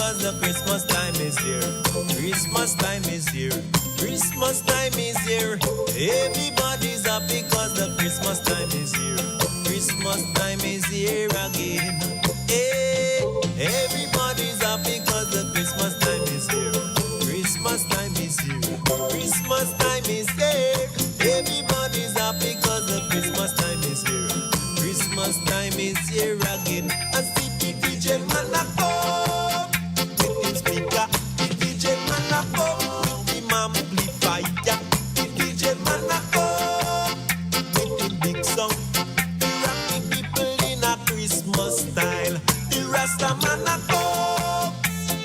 because the Christmas time is here. Christmas time is here. Christmas time is here. Everybody's happy because the Christmas time is here. Christmas time is here again. Hey, everybody's happy because the Christmas time is here. Christmas time is here. Christmas time is here. Everybody's happy because the Christmas time is here. Christmas time is here again. I see the DJ man a come with him speaker. The DJ man a come with him amplifier. The DJ man a come with him big song. The rocking people in a Christmas style. The Rasta man a come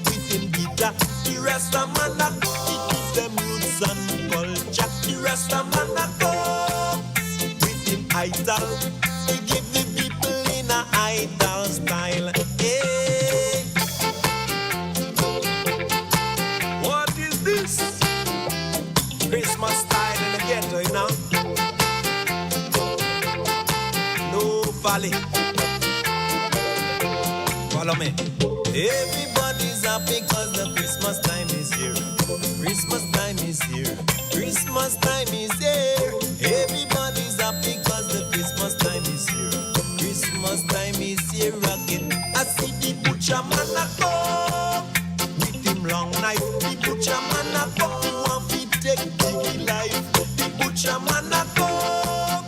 with him guitar. The Rasta man a come with them roots and culture. The Rasta man a come with him idol. He give the people in a idol style. Hey. What is this? Christmas style in the ghetto, you know? No valley. Follow me. Everybody's happy because the Christmas time is here. Christmas time is here. Christmas time is here. Everybody's happy because the Christmas time is here. Christmas time is here again. I see the butcher man a come with him long knife. The butcher man a come to want to take biggie life. The butcher man a come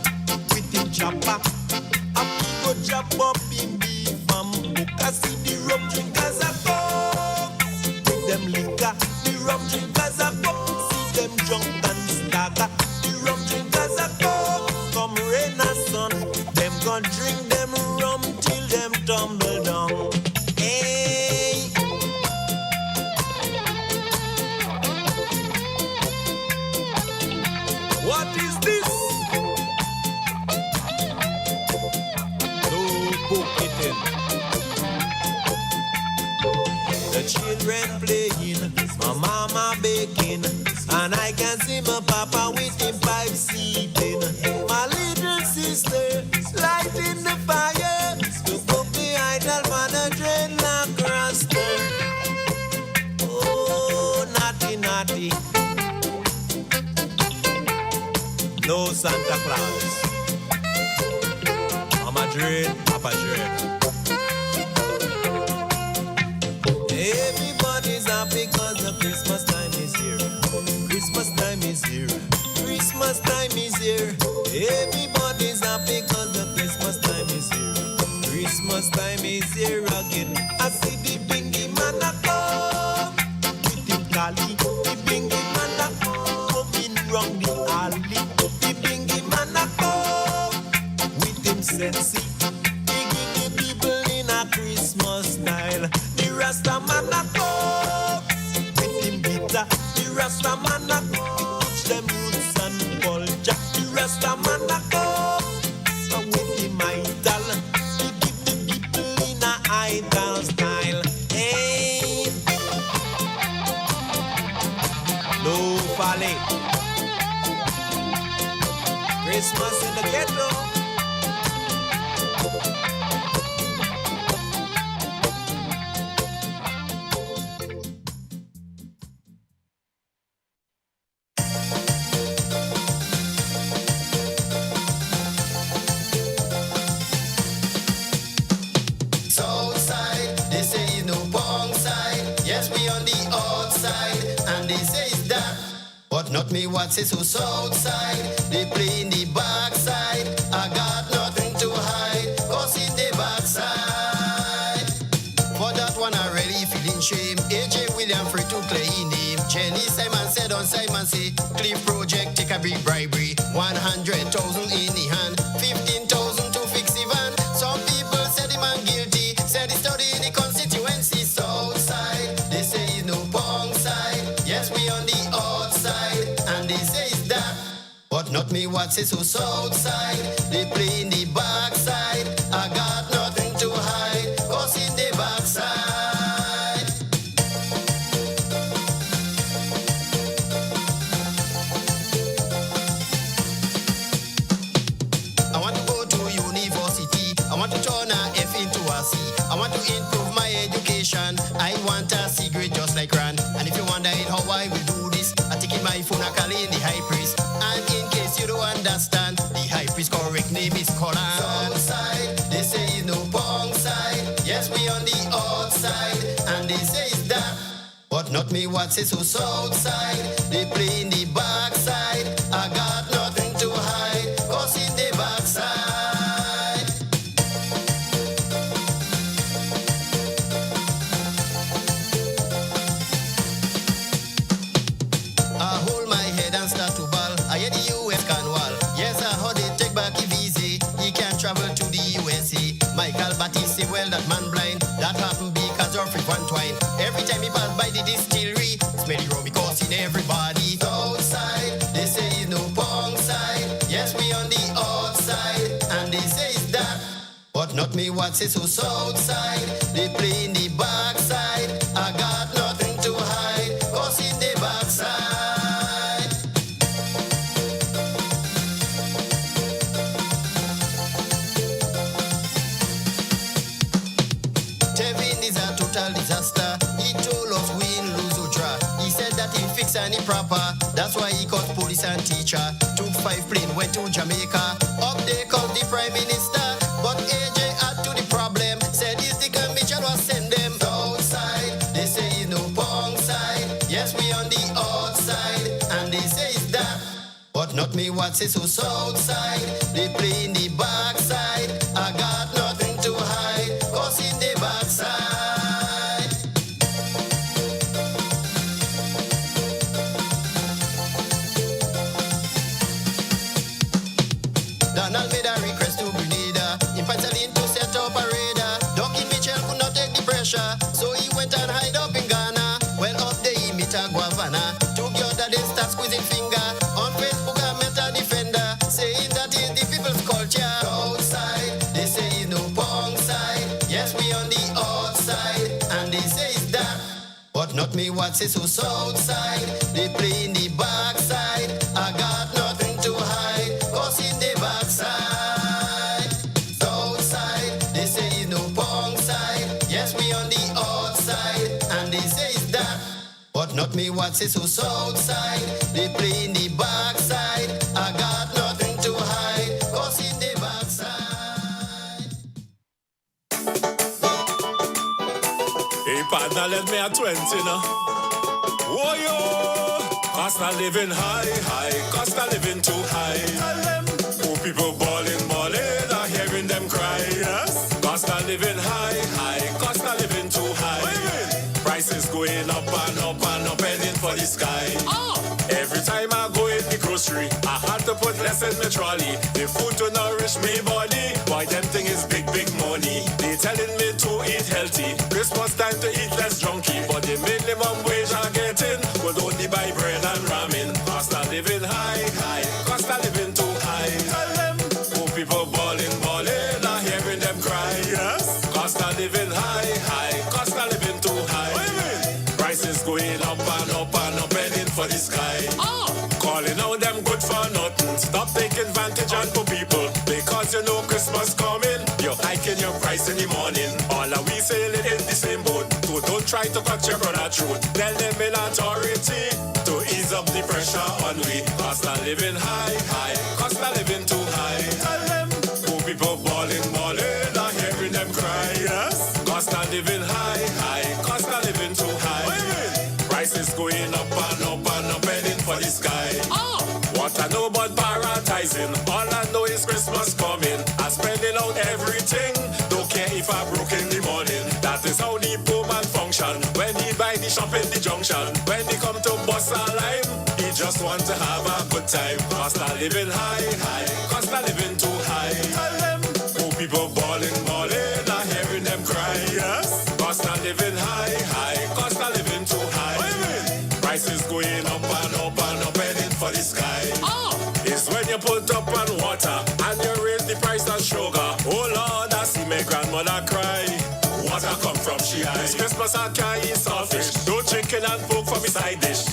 with him chopper. A go chop up him beef and book. I see the rum drinkers a come with them liquor. The rum drinkers a come. See them drunk and stagger. The rum drinkers a come rain or sun. Them gon' drink them rum till them tumble down. Hey. What is this? No book it in. The children playing, my mama baking, and I can see my papa with him pipe sipping. My little sister lighting the fire to cook the idol for the dreadlock rasta. Oh, naughty, naughty. No Santa Claus. Mama dread, Papa dread. Everybody's happy because the Christmas time is here. Christmas time is here. Christmas time is here. Everybody's happy because the Christmas time is here. Christmas time is here again. I see the bingy man a come with him collie. The bingy man a come in round the alley. The bingy man a come with him sensei. He give the people in a Christmas style. The Rasta man a come with him guitar. The Rasta man a come teach them roots and culture. The Rasta man a come with him idol. He give the people in a idol style. Hey, no valley. Christmas in the ghetto. Not me what say so outside. They play in the backside. I got nothing to hide, cause in the backside. For that one I really feeling shame. AJ William free to play in him. Jenny Simon said on Simon say Cliff Project take a big bribery. 100,000 in the hand, 15,000 to fix the van. Some people said the man guilty, said he study in the constituency. Southside, they say he's no pong side. Yes, we on the outside, and they say it's that. But not me what say so Southside. They play in the backside. I got nothing to hide, cause in the backside. I want to go to university. I want to turn a F into a C. I want to improve my education. I want a secret just like Ran. And if you wonder how I will do this, I take in my phone, I call in the high priest. And in case you don't understand, the high priest correct name is Colin. Southside, they say it's no pong side. Yes, we on the outside, and they say it's that. But not me what say so Southside. They play in the backside. I got nothing to hide, cause in the backside. I hold my head and start to ball. I hear the US Canwall. Yes, I heard they take back if easy. He can travel to the USA. Michael Batiste say, well, that man blind. That happened because of frequent twine. Every time he pass by the distillery, smelly rum because in everybody. Outside, they say it's no pong side. Yes, we on the outside, and they say it's that. But not me what say so Southside. They play in the backside. I got nothing to hide, cause in the backside. Tevin is a total disaster. He told us win, lose or draw. He said that he fix and he proper. That's why he called police and teacher. Took 5 plane, went to Jamaica. Up there called the prime minister. But AJ add to the problem. Said his the commission was send them outside. They say it's no pong side. Yes, we on the outside, and they say it's that. But not me what say so Southside. They play in the backside. I got nothing to hide, cause in the backside. Donald made a request to Grenada. In Pennsylvania to set up a radar. Duncan Mitchell could not take the pressure, so he went and hide up in Ghana. Well, up there he met a guavana. Took the other day, start squeezing finger. On Facebook I met a defender, saying that is the people's culture. Outside, they say it's no pong side. Yes, we on the outside, and they say it's that. But not me what say so Southside. They play in the backside. I got nothing to hide, cause in the backside. Southside, they say it's no pong side. Yes, we on the outside, and they say it's that. But not me what say so Southside. They play in the backside. I got nothing to hide, cause in the backside. Hey, partner, let me at 20 now. Whoa, yo! Cost of living high, cost of living too high. Tell them, poor people balling, I hearing them cry. Yes? Cost of living high, cost of living too high. Prices going up and up and up, heading for the sky. Every time I go in the grocery, I had to put less in my trolley. The food to nourish me body, why them thing is big money. They telling me to eat healthy, Christmas time to eat less junky. But the minimum wage I getting would only buy bread and ramen. Cost of living high, cost of living too high. Tell them, poor people balling, I hearing them cry. Yes, cost of living high, cost of living too high. Prices going up and up and up, heading for the sky. Calling out them good for nothing. Stop taking advantage on poor people, because you know Christmas coming. You're hiking your price in the morning. All of we sailing in the same boat. So don't try to cut your brother throat. Tell them in authority to ease up the pressure on we. Cost of living high, cost of living too high. Tell them, poor people balling, I hearing them cry. Yes, cost of living high, cost of living too high. Prices going up and up and up, heading for the sky. What I know about prioritizing, all I know is Christmas coming. I'm spending out everything, don't care if I broke in the morning. That is how the poor man function. When he buy the shop in the junction, when he come to bust a lime, he just want to have a good time. Cost of living high, cost of living too high. Tell them, poor people balling, I hearing them cry. Yes, cost of living high, cost of living too high. Prices going up and up and up, heading for the sky. It's when you put up on water and you raise the price of sugar. Oh Lord, I see my grandmother cry. Water come from she eyes. Christmas I can't eat saltfish. No chicken and pork for me side dish.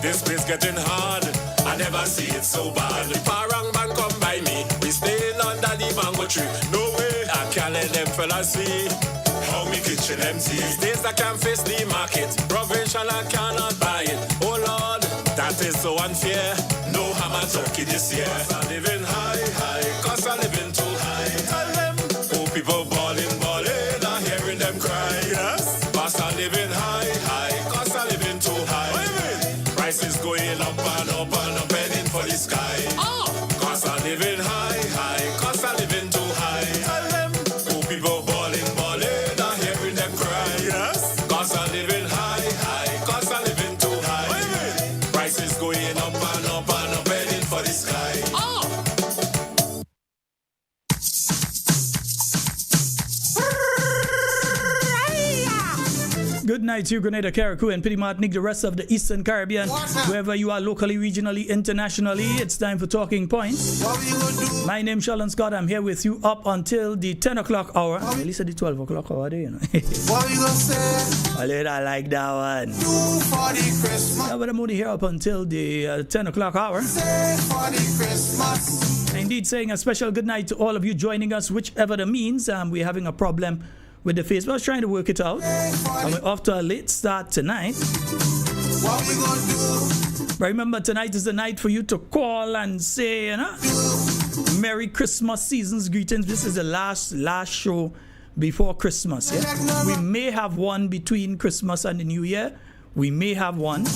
This place getting hard. I never see it so bad. The parang man come by me. We staying under the mango tree. No way, I can't let and them fellas see how me kitchen empty. These days I can't face the market. Provincial I cannot buy it. Oh Lord, that is so unfair. No hammer turkey this year. Cost of living high, cost of living too high. Tell them, poor people balling, I'm hearing them cry. Yes, cost of living high, cost of living too high. Prices going up and up and up, heading for the sky. Cost of living high, cost of living too high. Tell them, poor people balling, I'm hearing them cry. Yes, cost of living high, cost of living too high. Prices going up and up and up, heading for the sky. Good night to you, Grenada, Carriacou, and Petit Martinique, the rest of the Eastern Caribbean. Wherever you are locally, regionally, internationally, it's time for Talking Points. My name is Sheldon Scott. I'm here with you up until the 10 o'clock hour. At least at the 12 o'clock hour, you know. What you gonna say? I like that one. Do for the Christmas. Yeah, but I'm only here up until the 10 o'clock hour. Say for the Christmas. Indeed, saying a special good night to all of you joining us, whichever the means. We're having a problem with the Facebook. I was trying to work it out. And we're off to a late start tonight. What we gonna do? But remember, tonight is the night for you to call and say, you know, Merry Christmas, season's greetings. This is the last show before Christmas. Yeah? We may have one between Christmas and the New Year. We may have one.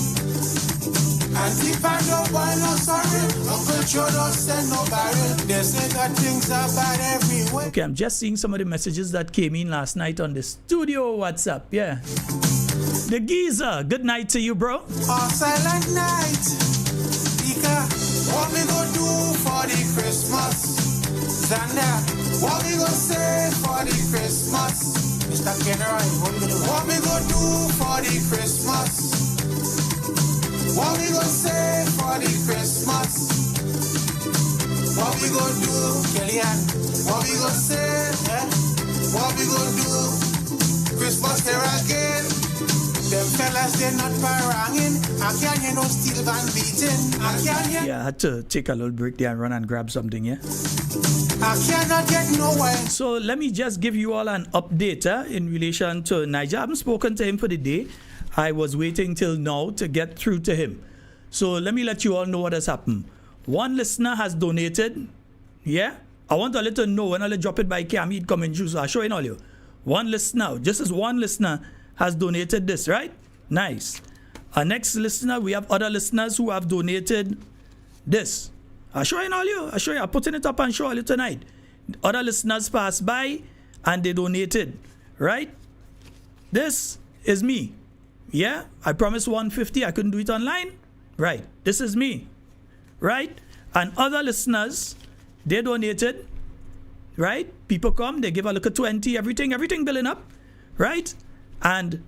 And if I don't buy no sorry, Uncle Joe don't send no barrel. They say that things are bad everywhere. Okay, I'm just seeing some of the messages that came in last night on the studio WhatsApp. Yeah. The Geezer, good night to you, bro. On silent night, Ika, what we gonna do for the Christmas? Zanda, what we gonna say for the Christmas? Mr. General, what we gonna do for the Christmas? What we gonna say for the Christmas? What we gonna do, Kellyanne? What we gonna say? What we gonna do? Christmas here again. Them fellas, they're not paranging. I can't hear no steel band beating. I can't hear. Yeah, I had to take a little break there and run and grab something, yeah? I cannot get nowhere. So let me just give you all an update in relation to Niger. I haven't spoken to him for the day. I was waiting till now to get through to him. So let me let you all know what has happened. One listener has donated. Yeah? I want to let you know when I drop it by Camille coming through. So I'll show you all you. One listener, just as one listener has donated this, right? Nice. Our next listener, we have other listeners who have donated this. I'll show you all you. I'll show you. I'm putting it up and show you tonight. Other listeners passed by and they donated, right? This is me. Yeah, I promised 150. I couldn't do it online. Right. This is me. Right? And other listeners, they donated. Right? People come, they give a look at 20, everything building up. Right? And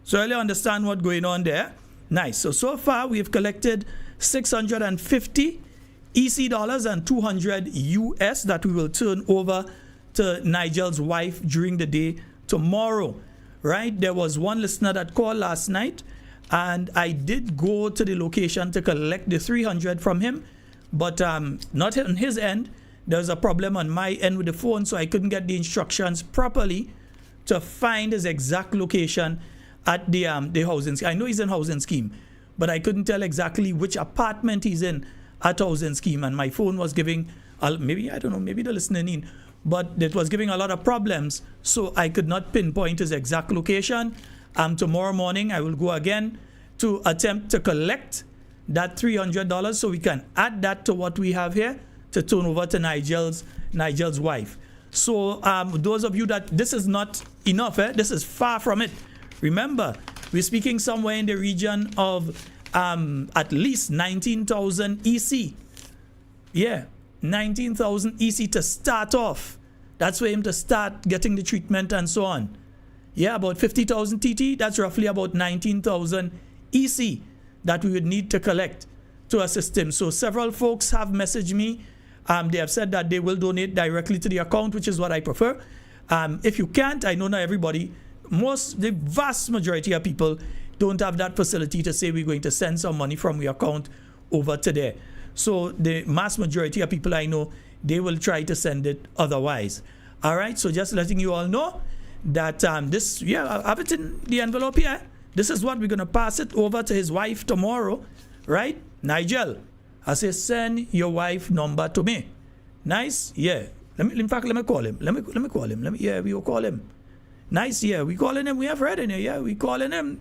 so you understand what's going on there. Nice. So far, we've collected 650 EC dollars and 200 US that we will turn over to Nigel's wife during the day tomorrow. Right, there was one listener that called last night, and I did go to the location to collect the 300 from him, but not on his end. There was a problem on my end with the phone, so I couldn't get the instructions properly to find his exact location at the housing scheme. I know he's in housing scheme, but I couldn't tell exactly which apartment he's in at housing scheme, and my phone was giving maybe the listening in. But it was giving a lot of problems, so I could not pinpoint his exact location. Tomorrow morning, I will go again to attempt to collect that $300 so we can add that to what we have here to turn over to Nigel's wife. So those of you that this is not enough, this is far from it. Remember, we're speaking somewhere in the region of at least 19,000 EC. Yeah. 19,000 EC to start off. That's for him to start getting the treatment and so on. Yeah, about 50,000 TT. That's roughly about 19,000 EC that we would need to collect to assist him. So several folks have messaged me. They have said that they will donate directly to the account, which is what I prefer. If you can't, I know not everybody, the vast majority of people don't have that facility to say we're going to send some money from your account over to there. So the mass majority of people I know, they will try to send it otherwise. All right, so just letting you all know that this, I have it in the envelope here. This is what we're going to pass it over to his wife tomorrow, right? Nigel, I say send your wife number to me. Nice, yeah. Let me call him. Let me call him. We will call him. Nice, yeah. We calling him. We have Red in here, yeah. We calling him.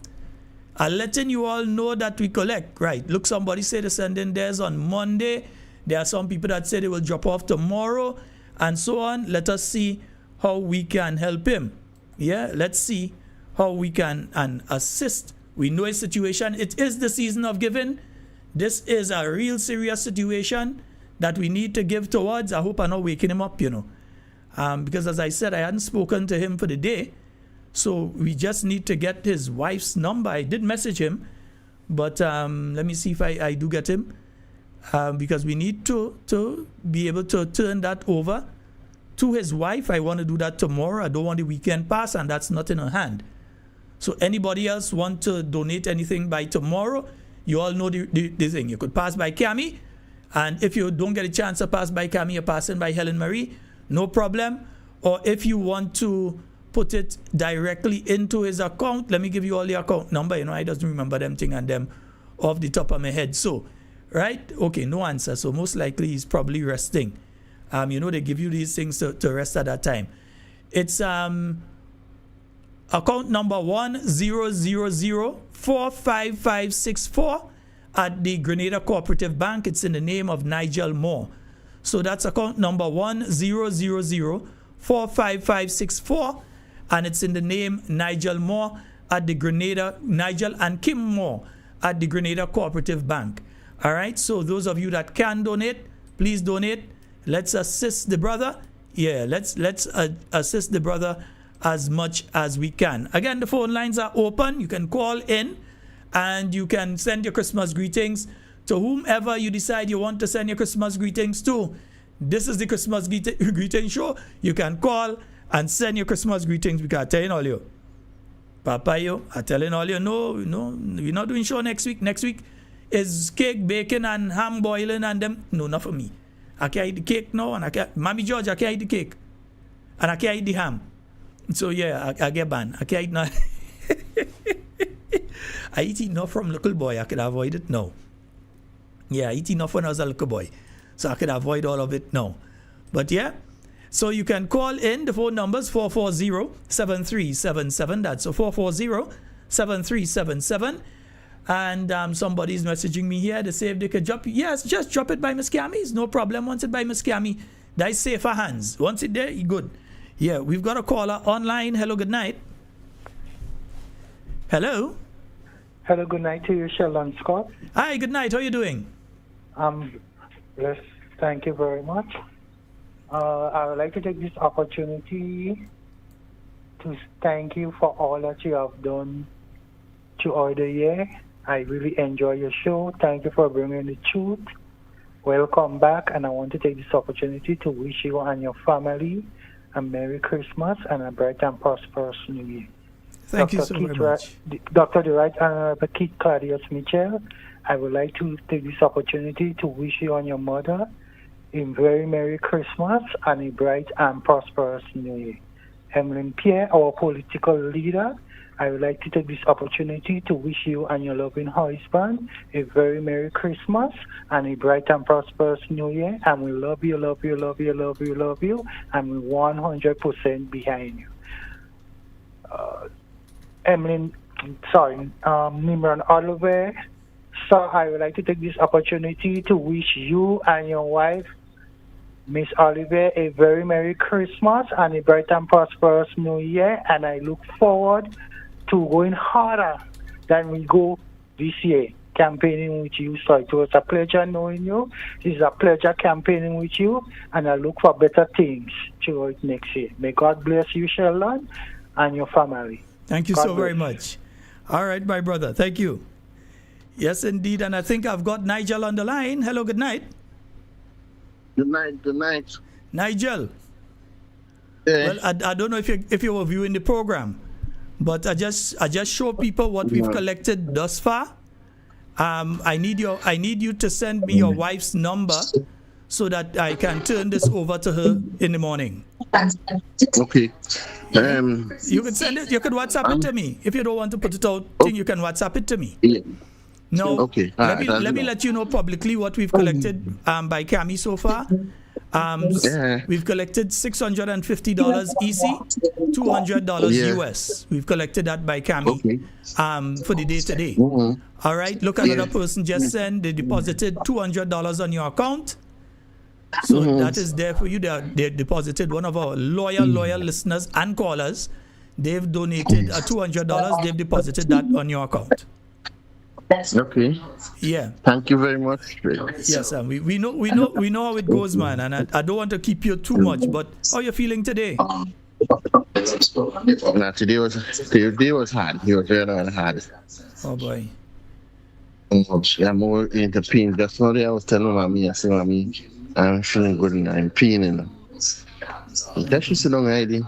I'm letting you all know that we collect, right? Look, somebody said to send in theirs on Monday. There are some people that say they will drop off tomorrow, and so on. Let us see how we can help him. Yeah, let's see how we can and assist. We know his situation. It is the season of giving. This is a real serious situation that we need to give towards. I hope I'm not waking him up, because as I said, I hadn't spoken to him for the day. So we just need to get his wife's number. I did message him, but let me see if I do get him. Because we need to be able to turn that over to his wife. I want to do that tomorrow. I don't want the weekend pass, and that's not in her hand. So anybody else want to donate anything by tomorrow, you all know the thing. You could pass by Cami, and if you don't get a chance to pass by Cami, you're passing by Helen Marie, no problem. Or if you want to put it directly into his account, let me give you all the account number. I doesn't remember them thing and them off the top of my head. So, right? Okay, no answer. So most likely he's probably resting. They give you these things to rest at that time. It's account number 1000455564 at the Grenada Cooperative Bank. It's in the name of Nigel Moore. So that's account number 1000455564, and it's in the name Nigel Moore at the Grenada, Nigel and Kim Moore at the Grenada Cooperative Bank. All right, so those of you that can donate, please donate. Let's assist the brother. Yeah, let's assist the brother as much as we can. Again, the phone lines are open. You can call in and you can send your Christmas greetings to whomever you decide you want to send your Christmas greetings to. This is the Christmas greeting show. You can call and send your Christmas greetings. We can tell all you. Papa, I'm telling all you, no, we're not doing show next week. Next week is cake, bacon, and ham boiling and them. No, not for me. I can't eat the cake now, and Mommy George, I can't eat the cake. And I can't eat the ham. So yeah, I get banned. I can't eat no. I eat enough from little boy. I could avoid it now. Yeah, I eat enough when I was a little boy. So I could avoid all of it now. But yeah, so you can call in. The phone number is 440-7377. That's 440-7377. And somebody's messaging me here to say if they could drop. Yes, just drop it by Miss Cammy's. No problem. Once it by Miss Cammy, that's safer hands. Once it there, you good. Yeah, we've got a caller online. Hello, good night. Hello. Hello, good night to you, Sheldon Scott. Hi, good night. How are you doing? Yes, thank you very much. I would like to take this opportunity to thank you for all that you have done throughout the year. I really enjoy your show. Thank you for bringing the truth. Welcome back, and I want to take this opportunity to wish you and your family a Merry Christmas and a bright and prosperous New Year. Thank you so very much. Dr. The Right Honorable Keith Claudius Mitchell, I would like to take this opportunity to wish you and your mother a very Merry Christmas and a bright and prosperous New Year. Emlyn Pierre, our political leader, I would like to take this opportunity to wish you and your loving husband a very Merry Christmas and a bright and prosperous New Year. And we love you, love you, love you, love you, love you. And we're 100% behind you. Nimran Oliver. So I would like to take this opportunity to wish you and your wife, Miss Oliver, a very Merry Christmas and a bright and prosperous New Year. And I look forward to going harder than we go this year, campaigning with you. So it was a pleasure knowing you. It's a pleasure campaigning with you, and I look for better things throughout next year. May God bless you, Sheldon, and your family. Thank you so very much. All right, my brother. Thank you. Yes, indeed. And I think I've got Nigel on the line. Hello, good night. Good night, good night. Nigel. Well, I don't know if you were viewing the program, but I just show people what we've collected thus far. I need you to send me your wife's number so that I can turn this over to her in the morning. Okay. You could send it. You could WhatsApp it to me if you don't want to put it out. Thing you can WhatsApp it to me. Yeah. No. Okay. Let me let you know publicly what we've collected by Cami so far. We've collected $650 EC, $200 US. We've collected that by Cami for the day today. All right. Look, another person just sent. They deposited $200 on your account. So that is there for you. They deposited. One of our loyal listeners and callers, they've donated $200. They've deposited that on your account. Okay. Yeah. Thank you very much. Yes, sir. We know how it goes, man. And I don't want to keep you too much. But how are you feeling today? Now, today was hard. It was very hard. Oh boy. I'm more into pain. Just now, I was telling mommy, I said, mommy, I'm feeling good and I'm peeing. That she said, I did.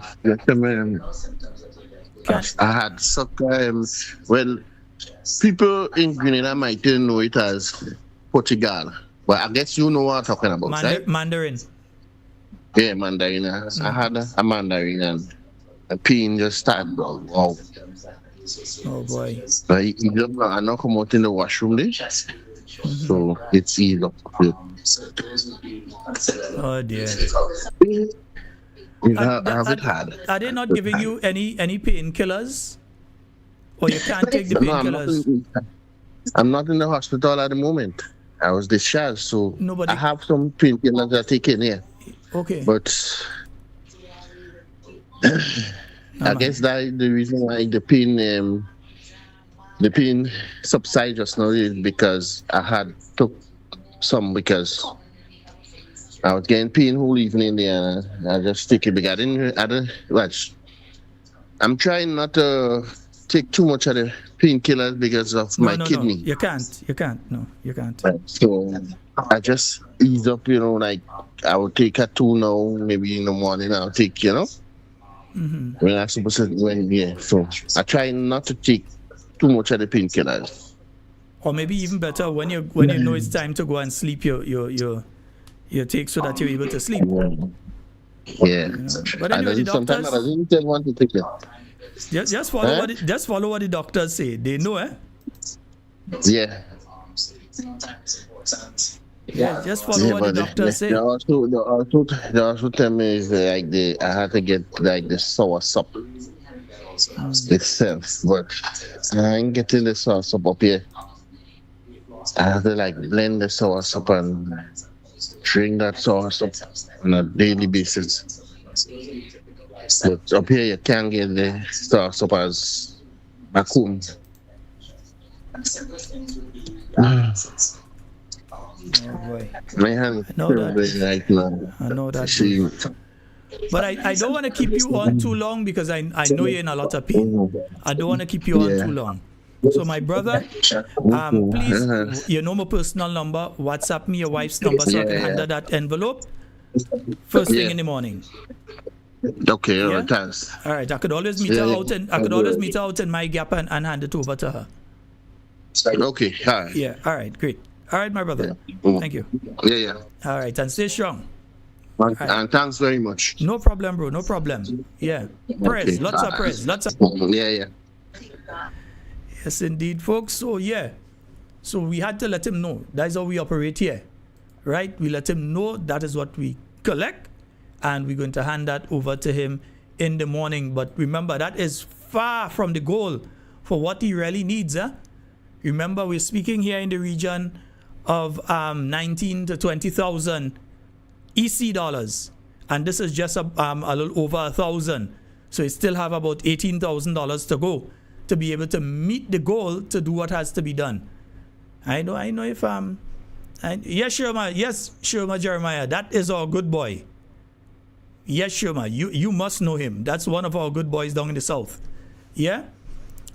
I had sometimes, well, people in Grenada might didn't know it as Portugal, but I guess you know what I'm talking about, right? Mandarin. Yeah, Mandarin. I had a Mandarin and a pain just started. Wow. Oh boy. I not come out in the washroom there, so it's easy up. Oh dear. I have it hard. Are they not giving you any painkillers? Or you can't take the painkillers? I'm not in the hospital at the moment. I was discharged, so I have some painkillers that I take in here. Okay. But I guess that the reason why the pain subsided just now is because I had took some because I was getting pain whole evening there and I just take it because I didn't watch. I'm trying not to take too much of the painkillers because of my kidney. You can't. No, you can't. So I just ease up, like I will take a 2 now, maybe in the morning I'll take, when I'm supposed to, so I try not to take too much of the painkillers. Or maybe even better, when you know it's time to go and sleep, you take so that you're able to sleep. Yeah. But anyway, sometimes I didn't want to take it. Just follow what the doctors say. They know, Yeah. Yeah, just follow what the doctors say. They also tell me is I had to get like the sour soup itself, but I ain't getting the sour soup up here. I have to blend the sour soup and drink that sour soup on a daily basis. But up here you can't get the sour soup as back home. Oh boy. My hand I know that. But I don't want to keep you on too long because I know you're in a lot of pain. I don't want to keep you on too long. So my brother, please, you know my personal number. WhatsApp me your wife's number so I can hand her that envelope first thing in the morning. Okay, thanks. All right, I could always meet her out and meet her out in my gap and hand it over to her. Okay, all right. Yeah, all right, great. All right, my brother. Thank you. Yeah. All right, and stay strong. Right. And thanks very much. No problem, bro. No problem. Yeah. Prayers. Lots of prayers. Yeah. Yes, indeed, folks. So, So we had to let him know. That is how we operate here. Right? We let him know that is what we collect. And we're going to hand that over to him in the morning. But remember, that is far from the goal for what he really needs. Remember, we're speaking here in the region of 19 to 20,000 EC dollars, and this is just a little over 1,000. So you still have about $18,000 to go to be able to meet the goal to do what has to be done. I know if yes, Sherma Jeremiah, that is our good boy. Yes, Sherma, you must know him. That's one of our good boys down in the south. Yeah.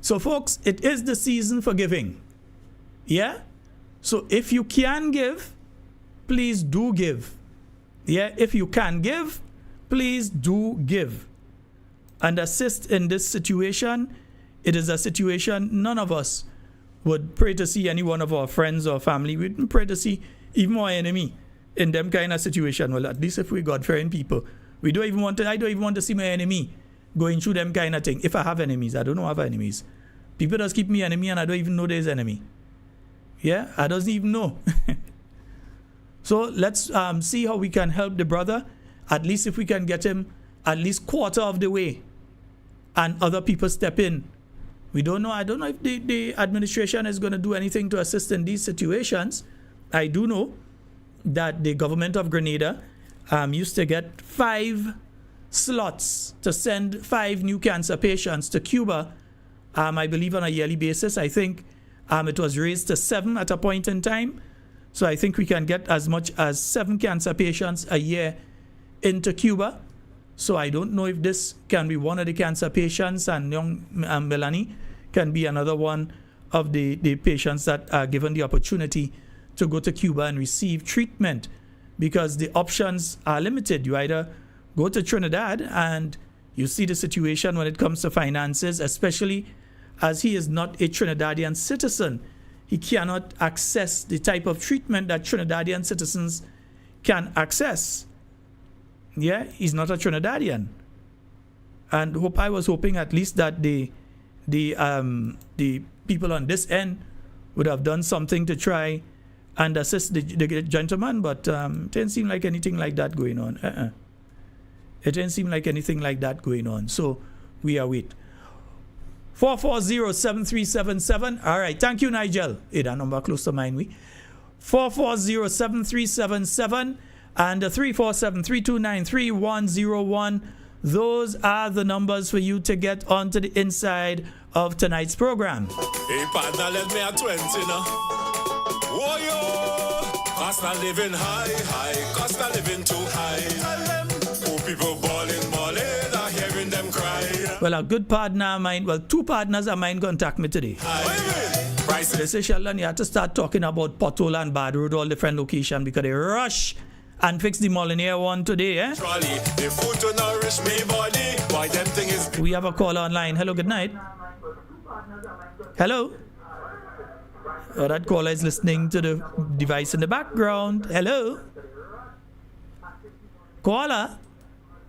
So folks, it is the season for giving. Yeah. So if you can give, please do give. Yeah, if you can give, please do give and assist in this situation. It is a situation none of us would pray to see any one of our friends or family. We'd pray to see even our enemy in them kind of situation. Well, at least if we God-fearing people, I don't even want to see my enemy going through them kind of thing. If I have enemies, I don't know I have enemies. People just keep me enemy and I don't even know there's enemy. Yeah, I don't even know. So let's see how we can help the brother. At least if we can get him at least quarter of the way and other people step in. We don't know. I don't know if the administration is going to do anything to assist in these situations. I do know that the government of Grenada used to get 5 slots to send 5 new cancer patients to Cuba, I believe on a yearly basis. I think it was raised to 7 at a point in time. So I think we can get as much as 7 cancer patients a year into Cuba. So I don't know if this can be one of the cancer patients and young Melanie can be another one of the patients that are given the opportunity to go to Cuba and receive treatment, because the options are limited. You either go to Trinidad and you see the situation when it comes to finances, especially as he is not a Trinidadian citizen. He cannot access the type of treatment that Trinidadian citizens can access. Yeah, he's not a Trinidadian. And I was hoping at least that the people on this end would have done something to try and assist the gentleman, but it didn't seem like anything like that going on. It didn't seem like anything like that going on. So we are wait. 440-7377. All right. Thank you, Nigel. Hey, that number close to mine. 440-7377 and 347-329-3101. Those are the numbers for you to get onto the inside of tonight's program. Hey, partner, let me at 20 now. Whoa, yo! Cost of living high. Cost of living too high. Tell them, poor people balling, I'm hearing them cry. Well, a good partner of mine, well, 2 partners of mine contact me today. They say, Sheldon, you have to start talking about pothole and bad road, all different locations, because they rush and fix the Molyneux one today, eh? The food to nourish me body. Why them thing is... We have a call online. Hello, good night. Hello? Oh, that caller is listening to the device in the background. Hello? Caller?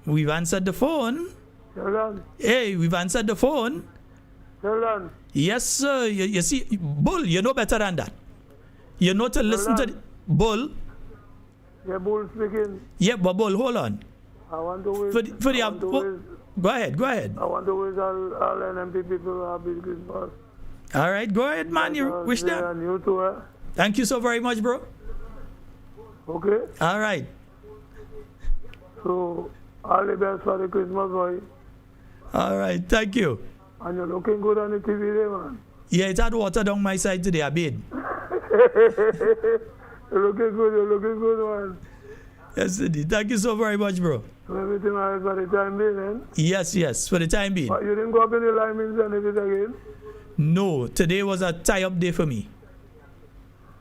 We've answered the phone. Sheldon. Hey, we've answered the phone. Sheldon. Yes, sir. You see, Bull, you know better than that. You know to listen to... Bull? Yeah, Bull speaking. Yeah, but Bull, hold on. I want to wish... Go ahead. I want to wish all NMP people a happy Christmas. All right, go ahead, man. You wish them. And you too, eh? Thank you so very much, bro. Okay. All right. So, all the best for the Christmas, boy. All right, thank you. And you're looking good on the TV there, man. Yeah, it had water down my side today, I bid. You're looking good, man. Yes, indeed. Thank you so very much, bro. So everything all right for the time being, eh? Yes, for the time being. But you didn't go up in the linemen's and everything again? No, today was a tie-up day for me.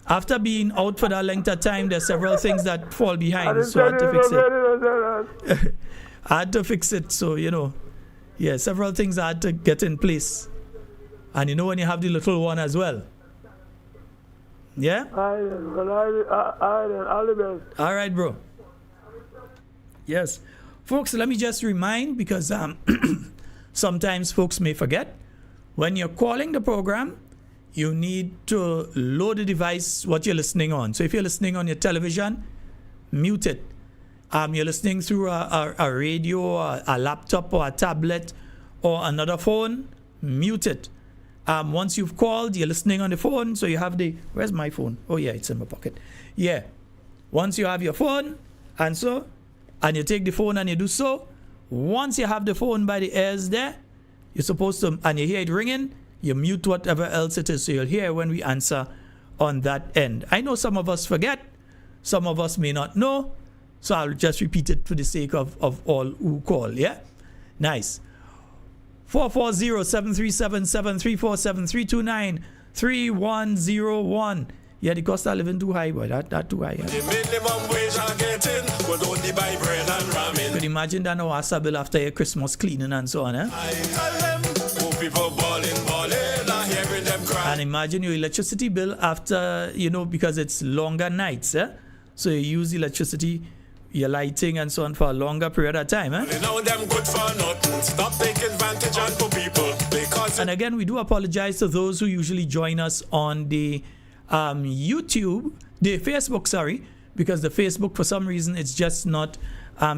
After being out for that length of time, there's several things that fall behind, so I had to fix it. I had to fix it, so, yeah, several things I had to get in place. And when you have the little one as well. Yeah? All the best. All right, bro. Yes. Folks, let me just remind, because sometimes folks may forget, when you're calling the program, you need to load the device, what you're listening on. So if you're listening on your television, mute it. You're listening through a radio, a laptop, or a tablet, or another phone, mute it. Once you've called, you're listening on the phone, so you have where's my phone? Oh yeah, it's in my pocket. Yeah. Once you have your phone, and you take the phone and you do so, once you have the phone by the ears there, you're supposed to, and you hear it ringing, you mute whatever else it is, so you'll hear when we answer on that end. I know some of us forget, some of us may not know, so I'll just repeat it for the sake of all who call, yeah? Nice. 440-737-347-329-3101. Yeah, the cost of living too high, boy. That too high. Yeah. The minimum wage are getting, but only buy bread and ramen. Could imagine that now Asa bill after your Christmas cleaning and so on, eh? I tell them, poor people balling, I'm hearing them cry. And imagine your electricity bill after, because it's longer nights, eh? So you use electricity your lighting and so on for a longer period of time. You know them good for nothing. Stop taking advantage on for people because. And again, we do apologize to those who usually join us on the YouTube, the Facebook, sorry, because the Facebook, for some reason, it's just not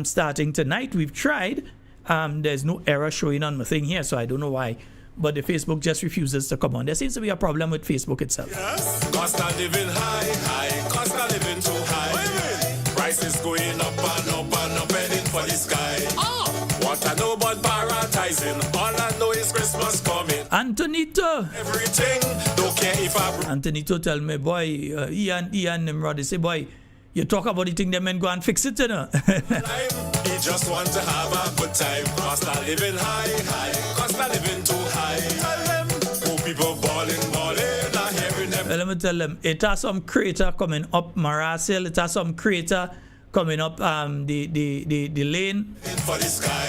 starting tonight. We've tried. There's no error showing on the thing here, so I don't know why. But the Facebook just refuses to come on. There seems to be a problem with Facebook itself. Yes, cost of living high, cost of living too high. Prices going up and up and up, heading for the sky. What I know about prioritizing, all I know is Christmas coming. Antonito! Everything, don't care if I... Antonito tell me, boy, Ian Nimrod, they say, boy, you talk about the thing, them and go and fix it, you know. He just want to have a good time. Cost of living high, cost of living too high. Tell them, poor people balling, not hearing them. Well, let me tell them, it has some crater coming up Marasil, it has some crater coming up the lane. For the sky,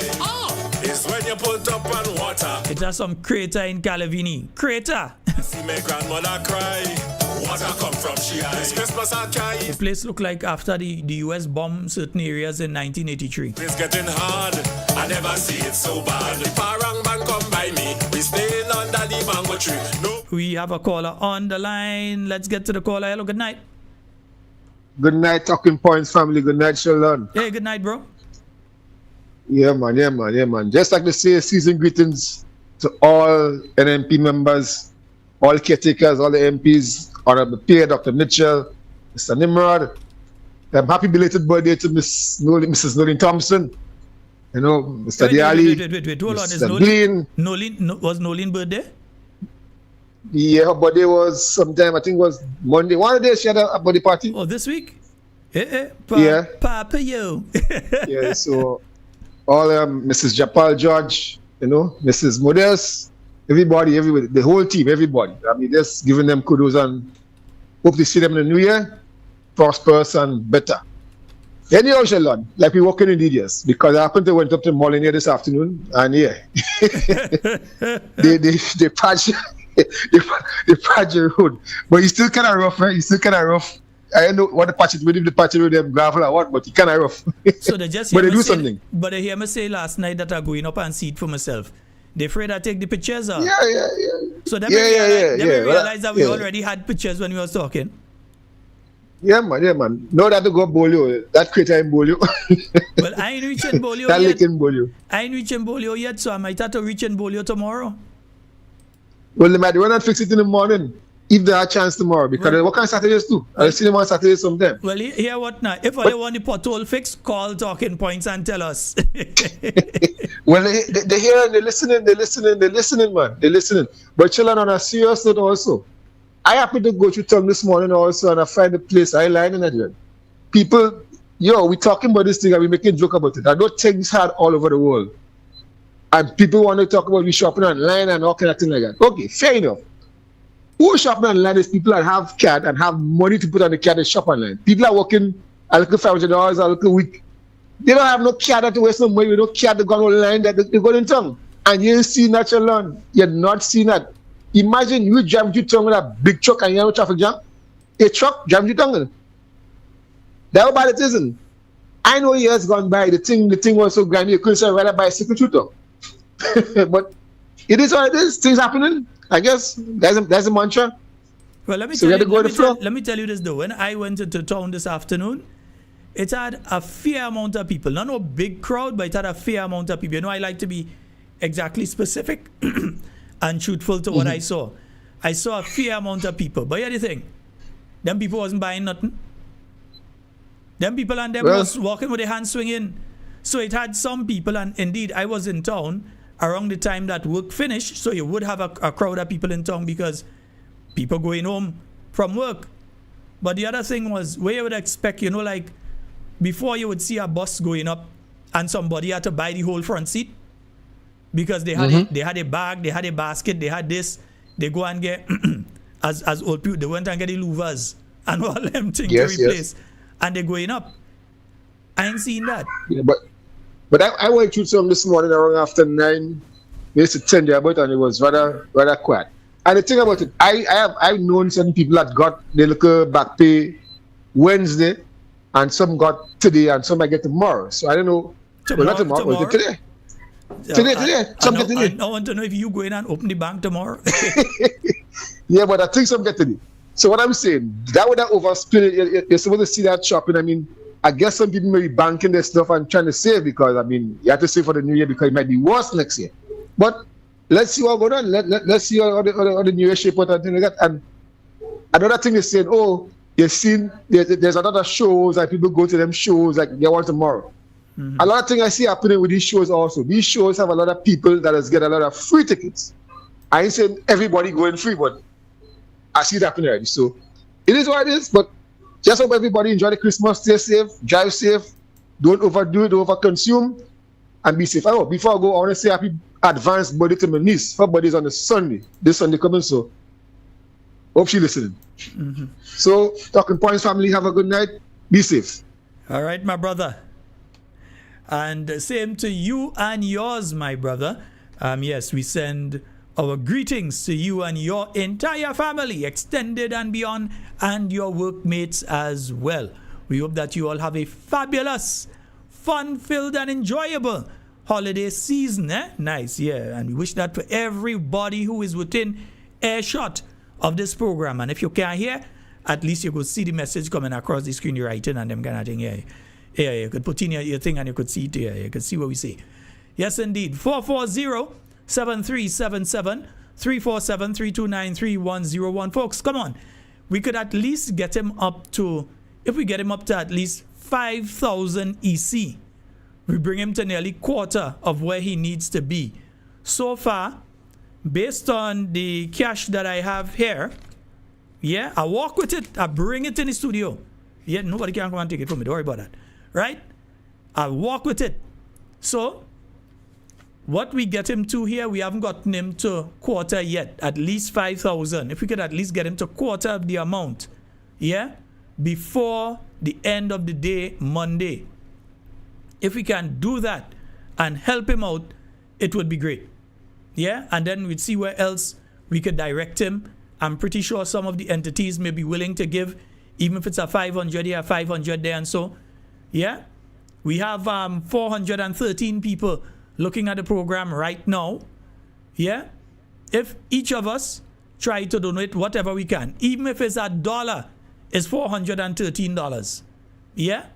is when you put up on water. It has some crater in Calavini. Crater! See my grandmother cry. Water come from she eyes. Christmas I carry. The place look like after the US bombed certain areas in 1983. It's getting hard. I never see it so bad. The parang band come by me. We staying under the mango tree. No. We have a caller on the line. Let's get to the caller. Hello, good night. Good night, Talking Points family. Good night, Sheldon. Hey, good night, bro. Yeah, man. Just like to say season greetings to all NMP members, all caretakers, all the MPs, Honorable Pierre, Dr. Mitchell, Mr. Nimrod. Happy belated birthday to Mrs. Nolene Thompson. You know, Mr. Diali. Wait. Hold on. Is was Nolene birthday? Yeah, her birthday was sometime, I think it was Monday. One of the days she had a birthday party. Oh, this week? Yeah. Papa, yo. Yeah, so all Mrs. Japal George, you know, Mrs. Modest, everybody, the whole team, everybody. I mean, just giving them kudos and hope to see them in the new year, prosperous and better. Anyhow, Sheldon, like we walking in DDS, because I happened to went up to Molin here this afternoon, and yeah, they patch the road, but he's still kind of rough, right? He's still kind of rough. I don't know what the patch it with him, the patch it with them gravel or what, but he kind of rough. So they just but they do something. But they hear me say last night that I'm going up and see it for myself. They afraid I take the pictures out. Yeah. So they realize that we already had pictures when we was talking. Yeah, man. No, that to go Bolio. That crater in Bolio. Well, I ain't reaching Bolio that yet. lake in Bolio. I ain't reaching Bolio yet, so I might have to reach in Bolio tomorrow. Well, they might run and fix it in the morning, if they have a chance tomorrow, because they work on Saturdays too. I see them on Saturdays sometime. Well, hear what now? If I want the pothole fixed, call Talking Points and tell us. Well, they hear and they're listening, man. They're listening. But children, on a serious note also, I happened to go through town this morning also, and I find a place I line in again. People, we talking about this thing and we making joke about it. I know things hard all over the world. And people want to talk about we shopping online and all kind of thing like that. Okay, fair enough. Who shopping online is people that have card and have money to put on the card and shop online. People are working a little $500, a little week. They don't have no card to waste no money. No card to go online that they go in town. And you see natural land. You're not seeing that. Imagine you jam to town with a big truck and you have a traffic jam. A truck jam to town. That's how bad it isn't. I know years gone by, the thing was so grand, you couldn't say rather bicycle to town. But it is what it is. Things happening. I guess that's a mantra. Well, let me tell you this though. When I went into town this afternoon, it had a fair amount of people. Not no big crowd, but it had a fair amount of people. You know, I like to be exactly specific and truthful to what I saw. I saw a fair amount of people. But here's the thing. Them people wasn't buying nothing. Them people and them was walking with their hands swinging. So it had some people, and indeed I was in town around the time that work finished, so you would have a crowd of people in town because people going home from work. But the other thing was where you would expect, like before you would see a bus going up and somebody had to buy the whole front seat because they had they had a bag, they had a basket, they had this, they go and get as old people, they went and get the louvers and all them things to replace. And they're going up. I ain't seen that. Yeah, but I went through some this morning around after 9, maybe to 10 there about, and it was rather quiet. And the thing about it, I've known certain people that got their little back pay Wednesday, and some got today, and some might get tomorrow. So I don't know. Well, not tomorrow. Well, today. Today. Some get today. I want to know if you go in and open the bank tomorrow. Yeah, but I think some get today. So what I'm saying, that would have oversplit it. You're supposed to see that shopping. I mean, I guess some people may be banking their stuff and trying to save because, I mean, you have to save for the new year because it might be worse next year. But let's see what goes on. Let's see how the new year shape out and things like that. And another thing is saying, oh, you've seen there's a lot of shows and people go to them shows like they want tomorrow. A lot of things I see happening with these shows also. These shows have a lot of people that has get a lot of free tickets. I ain't saying everybody going free, but I see it happening already. So it is what it is, but just hope everybody enjoy the Christmas, stay safe, drive safe, don't overdo it, don't overconsume, and be safe. Oh, before I go, I want to say happy advanced birthday to my niece. Her birthday is on the Sunday. This Sunday coming, so hope she's listening. So, Talking Points family, have a good night. Be safe. All right, my brother. And same to you and yours, my brother. Yes, we send our greetings to you and your entire family, extended and beyond, and your workmates as well. We hope that you all have a fabulous, fun-filled and enjoyable holiday season. Nice, yeah. And we wish that for everybody who is within earshot of this program. And if you can't hear, at least you could see the message coming across the screen you're writing and them kind of thing. Yeah, you could put in your thing and you could see it here. You could see what we say. Yes, indeed. 440-7377 347-329-3101. Folks, come on. We could at least get him up to, if we get him up to at least 5,000 EC, we bring him to nearly quarter of where he needs to be. So far, based on the cash that I have here, yeah, I walk with it. I bring it in the studio. Yeah, nobody can come and take it from me. Don't worry about that. Right? I walk with it. So, what we get him to here, we haven't gotten him to quarter yet. At least 5,000. If we could at least get him to quarter of the amount, yeah, before the end of the day, Monday. If we can do that and help him out, it would be great. Yeah, and then we'd see where else we could direct him. I'm pretty sure some of the entities may be willing to give, even if it's a 500 here, 500 there, and so. Yeah, we have 413 people looking at the program right now. Yeah, if each of us try to donate whatever we can, even if it's $1, it's $413. Yeah,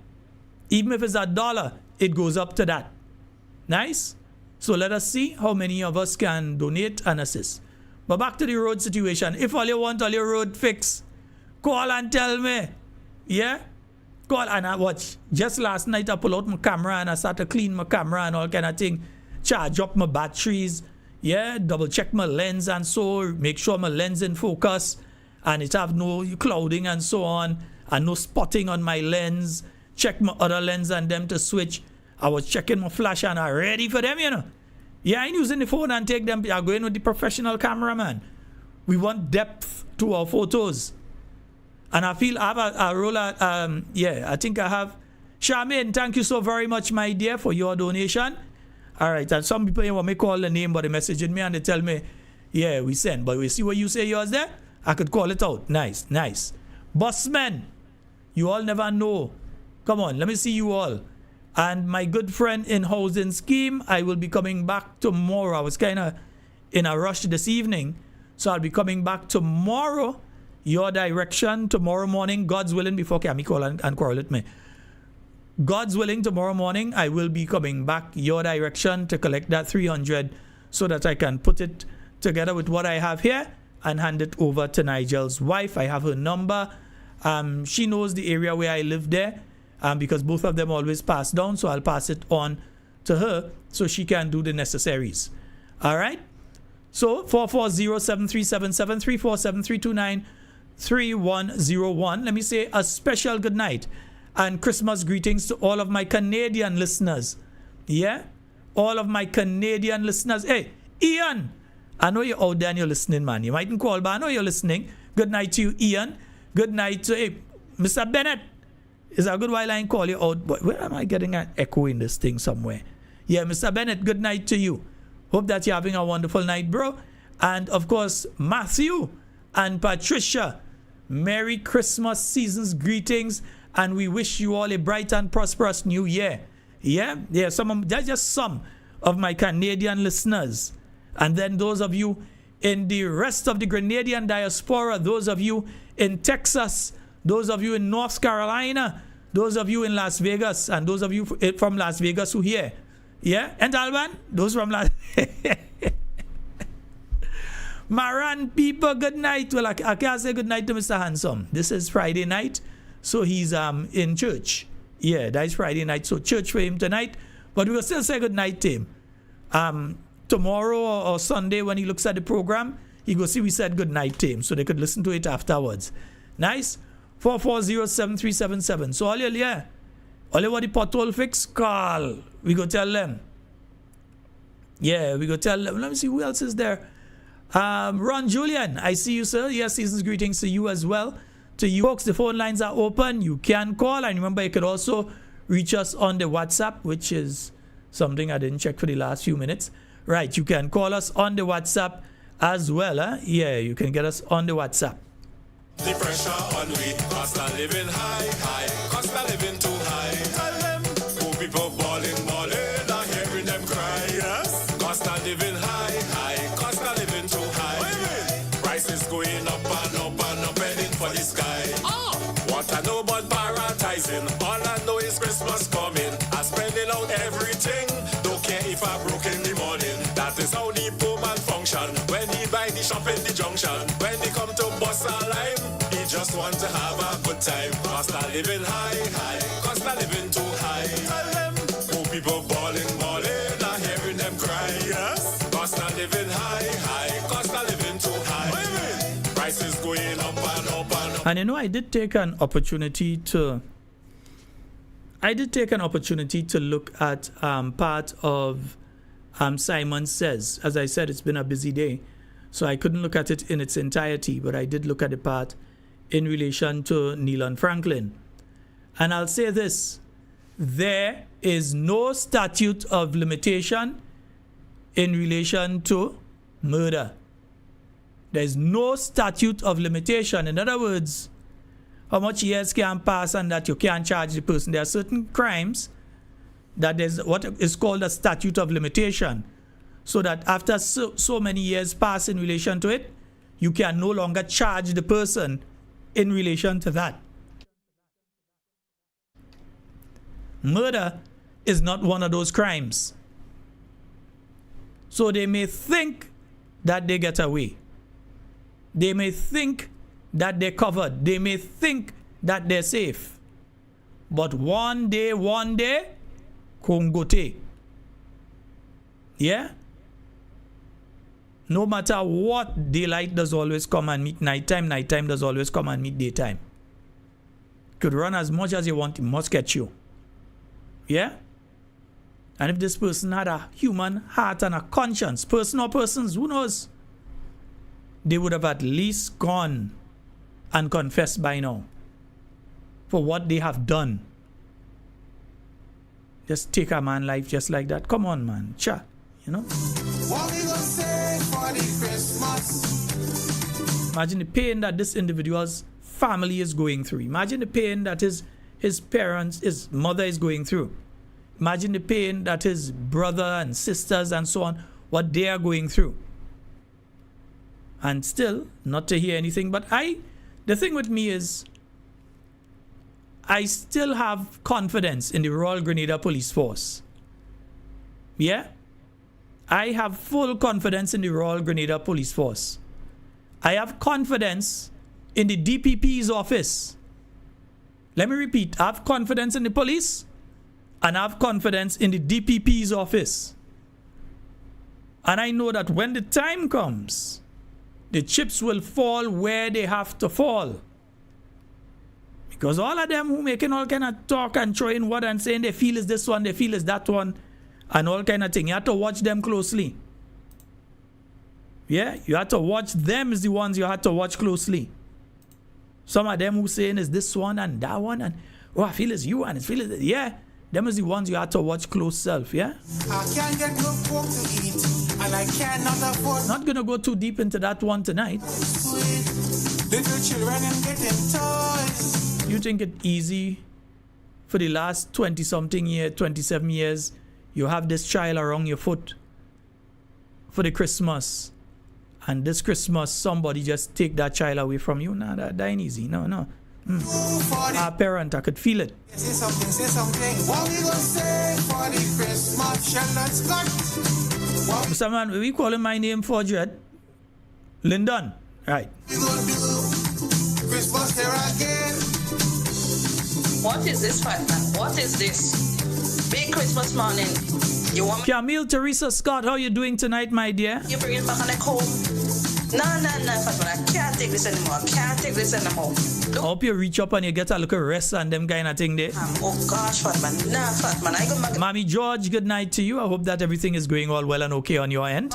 even if it's $1, it goes up to that. Nice. So let us see how many of us can donate and assist. But back to the road situation. If all you want all your road fix, call and tell me. Yeah? Call and I watch. Just last night I pull out my camera and I start to clean my camera and all kind of thing. Charge up my batteries. Yeah? Double check my lens and so. Make sure my lens in focus. And it have no clouding and so on. And no spotting on my lens. Check my other lens and them to switch. I was checking my flash and I'm ready for them, you know. Yeah, I ain't using the phone and take them. I'm going with the professional cameraman. We want depth to our photos. And I feel I have a roller. I think I have. Charmaine, thank you so very much, my dear, for your donation. All right, and some people want me to call the name, but they messaging me and they tell me, yeah, we send. But we see what you say yours there. I could call it out. Nice. Bossmen, you all never know. Come on, let me see you all. And my good friend in housing scheme, I will be coming back tomorrow. I was kind of in a rush this evening, so I'll be coming back tomorrow. Your direction tomorrow morning, God's willing, before Cammy call and quarrel with me. God's willing, tomorrow morning, I will be coming back your direction to collect that 300 so that I can put it together with what I have here and hand it over to Nigel's wife. I have her number. She knows the area where I live there. Because both of them always pass down, so I'll pass it on to her so she can do the necessaries. All right? So 440-7377-347-329-3101. Let me say a special good night and Christmas greetings to all of my Canadian listeners. Yeah? All of my Canadian listeners. Hey, Ian, I know you're out there and you're listening, man. You mightn't call, but I know you're listening. Good night to you, Ian. Good night to Mr. Bennett. It's a good while I call you out, but where am I getting an echo in this thing somewhere? Yeah, Mr. Bennett, good night to you. Hope that you're having a wonderful night, bro. And, of course, Matthew and Patricia, Merry Christmas season's greetings and we wish you all a bright and prosperous new year. Yeah, that's just some of my Canadian listeners. And then those of you in the rest of the Grenadian diaspora, those of you in Texas, those of you in North Carolina, those of you in Las Vegas, and those of you from Las Vegas who here. Yeah, and Alban, those from Las Maran people, good night. Well, I can't say good night to Mr. Handsome. This is Friday night, so he's in church. Yeah, that is Friday night, so church for him tonight. But we will still say good night to him. Tomorrow or Sunday when he looks at the program, he go see we said good night to him, so they could listen to it afterwards. Nice. 440-7377. So all you want the pothole fix, call. We go tell them. Yeah, we go tell them. Let me see who else is there. Ron Julian, I see you, sir. Yes, season's greetings to you as well. To you folks, the phone lines are open. You can call. And remember, you could also reach us on the WhatsApp, which is something I didn't check for the last few minutes. Right, you can call us on the WhatsApp as well. Huh? Yeah, you can get us on the WhatsApp. The pressure on we, cost of living high, cost of living too high. Tell them, poor people balling, I'm hearing them cry. Yes, cost of living high, cost of living too high. Prices going up and up and up, heading for the sky. What I know about paradising, all I know is Christmas coming. I'm spending out everything, don't care if I broke in the morning. That is how the poor man function. When he buy the shop in the junction, when he come to bus a line, he just want to have a good time. Cost of living high, cost of living too high. Tell them, poor people balling, I'm hearing them cry. Yes, cost of living high, cost of living too high. Prices going up and up and up. And you know, I did take an opportunity to look at part of Simon Says. As I said, it's been a busy day, so I couldn't look at it in its entirety, but I did look at the part in relation to Neil Franklin. And I'll say this, there is no statute of limitation in relation to murder. There's no statute of limitation. In other words, how much years can pass and that you can't charge the person. There are certain crimes that there's what is called a statute of limitation, so that after so many years pass in relation to it, you can no longer charge the person in relation to that. Murder is not one of those crimes. So they may think that they get away. They may think that they're covered. They may think that they're safe. But one day, Kongote. Yeah? No matter what, daylight does always come and meet nighttime. Nighttime does always come and meet daytime. Could run as much as you want, it must catch you. Yeah? And if this person had a human heart and a conscience, person or persons, who knows? They would have at least gone and confessed by now for what they have done. Just take a man's life just like that. Come on, man. Cha. You know? What we gonna say for the Christmas? Imagine the pain that this individual's family is going through. Imagine the pain that his parents, his mother is going through. Imagine the pain that his brother and sisters and so on, what they are going through. And still, not to hear anything. But the thing with me is, I still have confidence in the Royal Grenada Police Force. Yeah? I have full confidence in the Royal Grenada Police Force. I have confidence in the DPP's office. Let me repeat. I have confidence in the police and I have confidence in the DPP's office. And I know that when the time comes, the chips will fall where they have to fall. Because all of them who making all kind of talk and throwing word and saying they feel is this one, they feel is that one, and all kind of thing. You have to watch them closely. Yeah, you have to watch them is the ones you have to watch closely. Some of them who saying is this one and that one, and oh, I feel it's you and I feel it's, yeah, them is the ones you have to watch close self, yeah? I can't get no pork to eat, and I cannot afford. Not gonna go too deep into that one tonight. Sweet little children and getting toys. You think it easy for the last 20-something year, 27 years, you have this child around your foot for the Christmas, and this Christmas somebody just take that child away from you? Nah, that ain't easy. No. Our parent, I could feel it. Say something. What we gonna say for the Christmas? Sheldon Scott. Mr. Man, we calling my name for Dread? Lyndon. Right. We gonna do Christmas here again. What is this, Fat Man? What is this? Big Christmas morning. You want me? Camille Teresa Scott, how you doing tonight, my dear? You bring it back on the home? No, Fat Man. I can't take this anymore. I hope you reach up and you get a little rest and them kind of thing there. Oh gosh, Fat Man. Nah, Fat Man. I go back. Mommy George, good night to you. I hope that everything is going all well and okay on your end.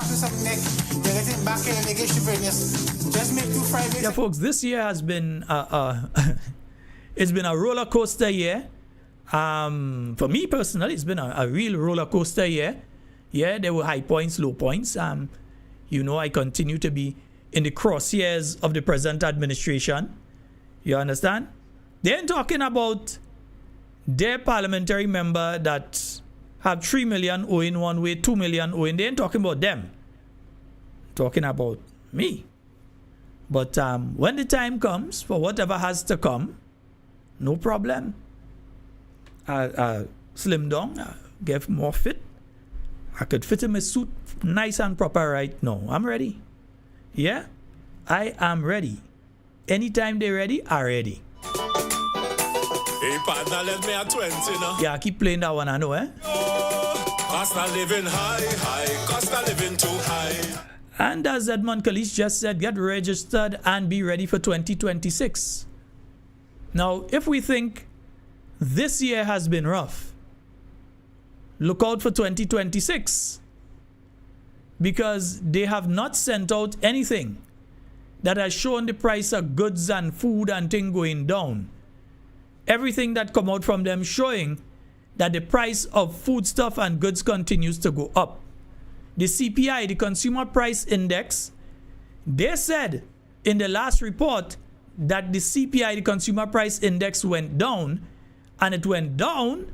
Yeah, folks, this year has been it's been a roller coaster year. For me personally, it's been a real roller coaster year. Yeah, there were high points, low points. You know, I continue to be in the crosshairs of the present administration. You understand? They ain't talking about their parliamentary member that have 3 million owing one way, 2 million owing. They ain't talking about them. Talking about me. But when the time comes for whatever has to come, no problem. Slim down, get more fit. I could fit in my suit nice and proper right now. I'm ready. Yeah, I am ready. Anytime they're ready, I'm ready. Hey, partner, let me at 20 now. Yeah, I keep playing that one, I know, Cost of living high, cost of living too high. And as Edmond Kalish just said, get registered and be ready for 2026. Now, if we think this year has been rough, look out for 2026, because they have not sent out anything that has shown the price of goods and food and things going down. Everything that come out from them showing that the price of foodstuff and goods continues to go up. The CPI, the Consumer Price Index, they said in the last report that the CPI, the Consumer Price Index, went down, and it went down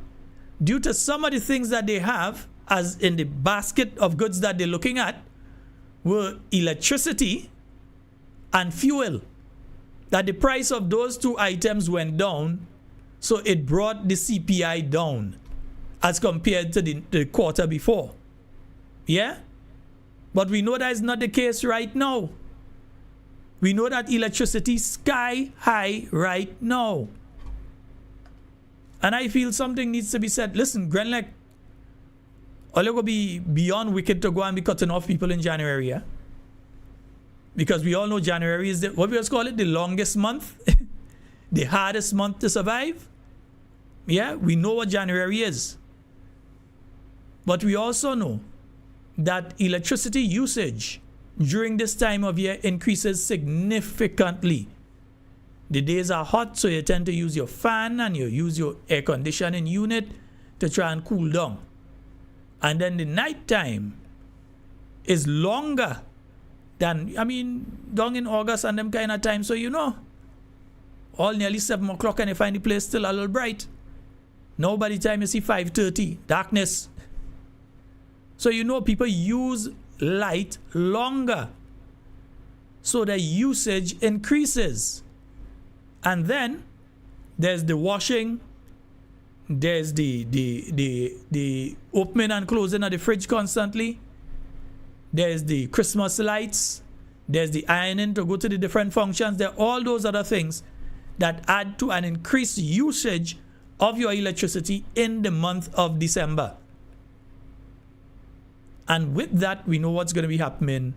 due to some of the things that they have as in the basket of goods that they're looking at were electricity and fuel. That the price of those two items went down, so it brought the CPI down as compared to the quarter before. Yeah? But we know that is not the case right now. We know that electricity is sky high right now. And I feel something needs to be said. Listen, Grenlec, all you go be beyond wicked to go and be cutting off people in January, yeah? Because we all know January is what we always call it, the longest month, the hardest month to survive. Yeah, we know what January is. But we also know that electricity usage during this time of year increases significantly. The days are hot, so you tend to use your fan and you use your air conditioning unit to try and cool down. And then the night time is longer than, down in August and them kind of time. So you know, all nearly 7 o'clock and you find the place still a little bright. Now by the time you see 5:30, darkness. So you know people use light longer. So the usage increases. And then there's the washing, there's the opening and closing of the fridge constantly, there's the Christmas lights, there's the ironing to go to the different functions. There are all those other things that add to an increased usage of your electricity in the month of December. And with that, we know what's going to be happening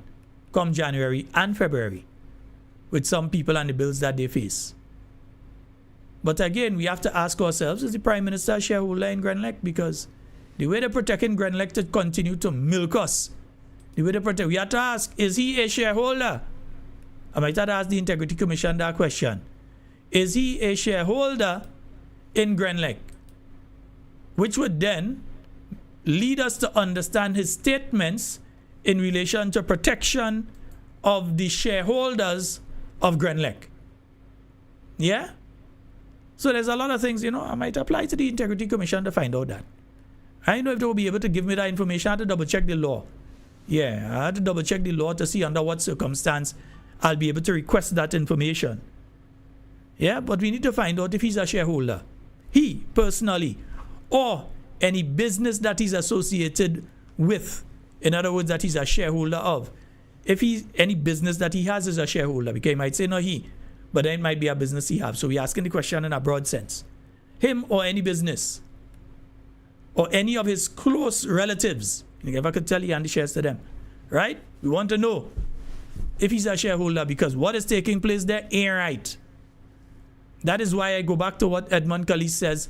come January and February with some people and the bills that they face. But again, we have to ask ourselves, is the Prime Minister a shareholder in Grenlec? Because the way they're protecting Grenlec to continue to milk us, the way they protect, we have to ask, is he a shareholder? I might have to ask the Integrity Commission that question. Is he a shareholder in Grenlec? Which would then lead us to understand his statements in relation to protection of the shareholders of Grenlec. Yeah? So there's a lot of things, I might apply to the Integrity Commission to find out that. I don't know if they will be able to give me that information. I had to double check the law. Yeah, I had to double check the law to see under what circumstance I'll be able to request that information. Yeah, but we need to find out if he's a shareholder. He, personally, or any business that he's associated with. In other words, that he's a shareholder of. If any business that he has is a shareholder, because he might say, no, he. But then it might be a business he has. So we're asking the question in a broad sense. Him or any business. Or any of his close relatives. If I could tell you, and shares to them. Right? We want to know if he's a shareholder, because what is taking place there ain't right. That is why I go back to what Edmund Calise says,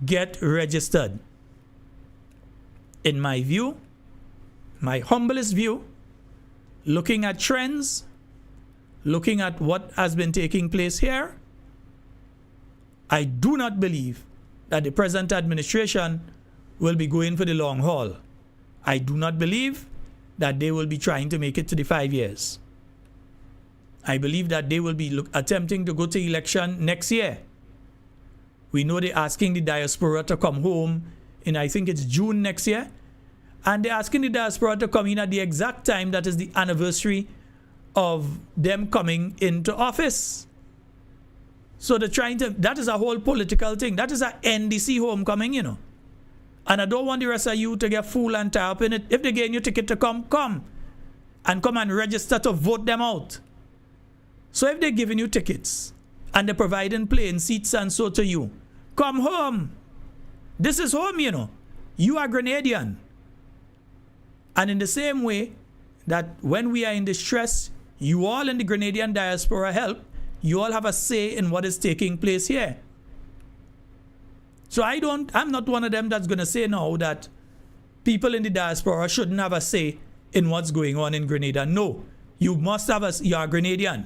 get registered. In my view, my humblest view, looking at trends, looking at what has been taking place here, I do not believe that the present administration will be going for the long haul. I do not believe that they will be trying to make it to the 5 years. I believe that they will be attempting to go to election next year. We know they're asking the diaspora to come home in, I think it's June next year. And they're asking the diaspora to come in at the exact time that is the anniversary of them coming into office. So they're trying to, that is a whole political thing. That is a NDC homecoming, And I don't want the rest of you to get fooled and tie up in it. If they get your ticket to come. And come and register to vote them out. So if they're giving you tickets and they're providing plane seats and so to you, come home. This is home, You are Grenadian. And in the same way that when we are in distress, you all in the Grenadian diaspora help, you all have a say in what is taking place here. So I'm not one of them that's going to say now that people in the diaspora shouldn't have a say in what's going on in Grenada. No, you must have you're a Grenadian.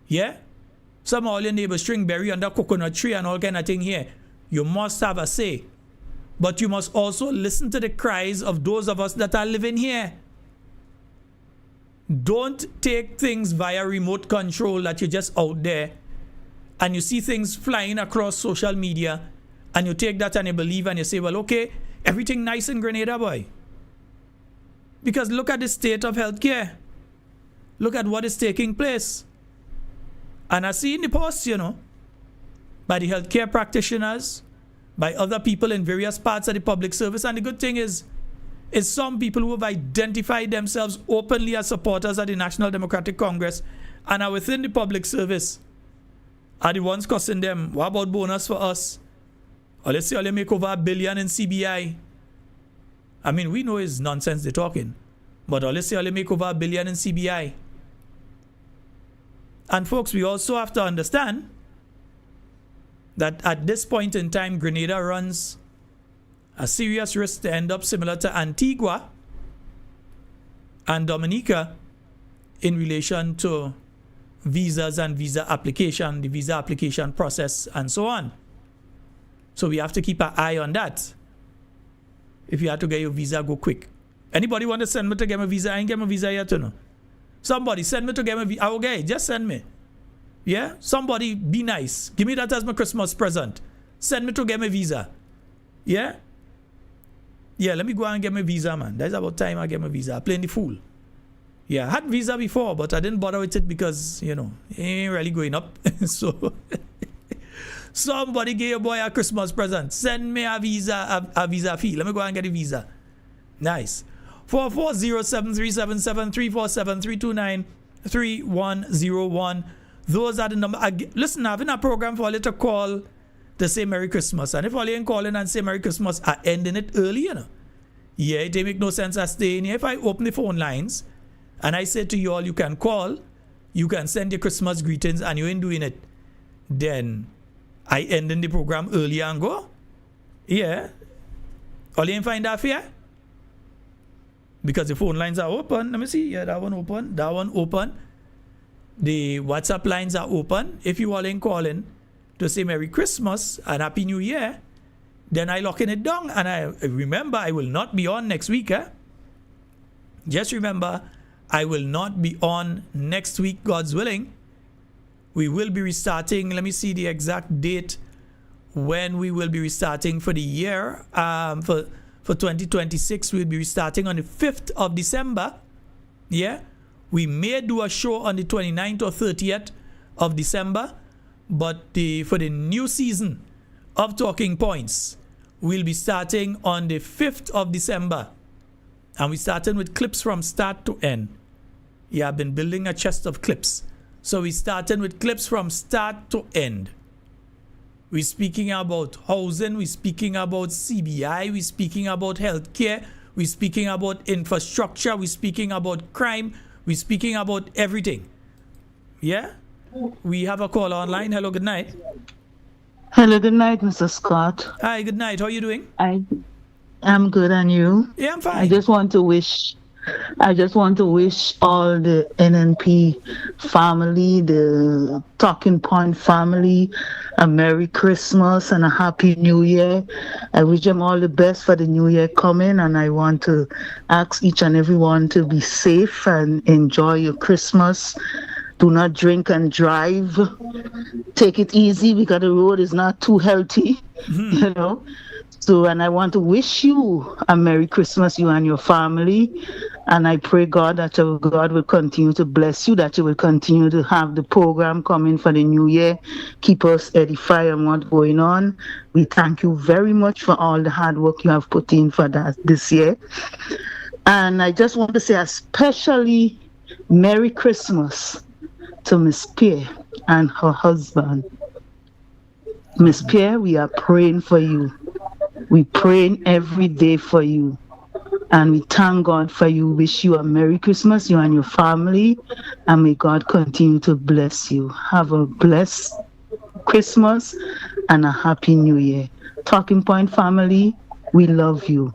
Yeah? Some of all your neighbors string berry under coconut tree and all kind of thing here. You must have a say. But you must also listen to the cries of those of us that are living here. Don't take things via remote control that you're just out there and you see things flying across social media and you take that and you believe and you say, well, okay, everything nice in Grenada, boy. Because look at the state of healthcare. Look at what is taking place. And I see in the posts, by the healthcare practitioners, by other people in various parts of the public service. And the good thing is some people who have identified themselves openly as supporters of the National Democratic Congress and are within the public service are the ones cussing them. What about bonus for us? Or let's say only make over $1 billion in CBI. I mean, we know it's nonsense they're talking. But let's say only make over $1 billion in CBI. And folks, we also have to understand that at this point in time, Grenada runs a serious risk to end up similar to Antigua and Dominica in relation to visas and visa application, the visa application process, and so on. So we have to keep an eye on that. If you have to get your visa, go quick. Anybody want to send me to get my visa? I ain't get my visa yet, Somebody send me to get my visa. Okay, just send me. Yeah? Somebody be nice. Give me that as my Christmas present. Send me to get my visa. Yeah? Yeah, let me go and get my visa, man. That's about time I get my visa. I'm playing the fool. Yeah, I had visa before, but I didn't bother with it because, it ain't really going up. So, somebody give your boy a Christmas present. Send me a visa fee. Let me go and get a visa. Nice. 440-737-347-329-3101. Those are the number. Listen, I'm having a program for all you to call to say Merry Christmas. And if all you ain't calling and say Merry Christmas, I ending it early, Yeah, it make no sense I stay in here. If I open the phone lines and I say to you all, you can call, you can send your Christmas greetings and you ain't doing it, then I end in the program early and go. Yeah. All you ain't find that fair? Because the phone lines are open. Let me see. Yeah, that one open. That one open. The WhatsApp lines are open. If you all ain't calling to say Merry Christmas and Happy New Year, then I locking it down. And I remember I will not be on next week. Just remember, I will not be on next week, God's willing. We will be restarting. Let me see the exact date when we will be restarting for the year. For 2026, we'll be restarting on the 5th of December. Yeah. We may do a show on the 29th or 30th of December, but for the new season of Talking Points, we'll be starting on the 5th of December. And we're starting with clips from start to end. Yeah, I've been building a chest of clips. So we're starting with clips from start to end. We're speaking about housing, we're speaking about CBI, we're speaking about healthcare, we're speaking about infrastructure, we're speaking about crime, we're speaking about everything. Yeah? We have a call online. Hello, good night. Hello, good night, Mr. Scott. Hi, good night. How are you doing? I'm good, and you? Yeah, I'm fine. I just want to wish all the NNP family, the Talking Point family, a Merry Christmas and a Happy New Year. I wish them all the best for the new year coming, and I want to ask each and everyone to be safe and enjoy your Christmas. Do not drink and drive. Take it easy because the road is not too healthy, you know. So, and I want to wish you a Merry Christmas, you and your family. And I pray, God, that your God will continue to bless you, that you will continue to have the program coming for the new year. Keep us edified on what's going on. We thank you very much for all the hard work you have put in for that this year. And I just want to say especially Merry Christmas to Miss Pierre and her husband. Miss Pierre, we are praying for you. We praying every day for you. And we thank God for you. Wish you a Merry Christmas, you and your family. And may God continue to bless you. Have a blessed Christmas and a Happy New Year. Talking Point family, we love you.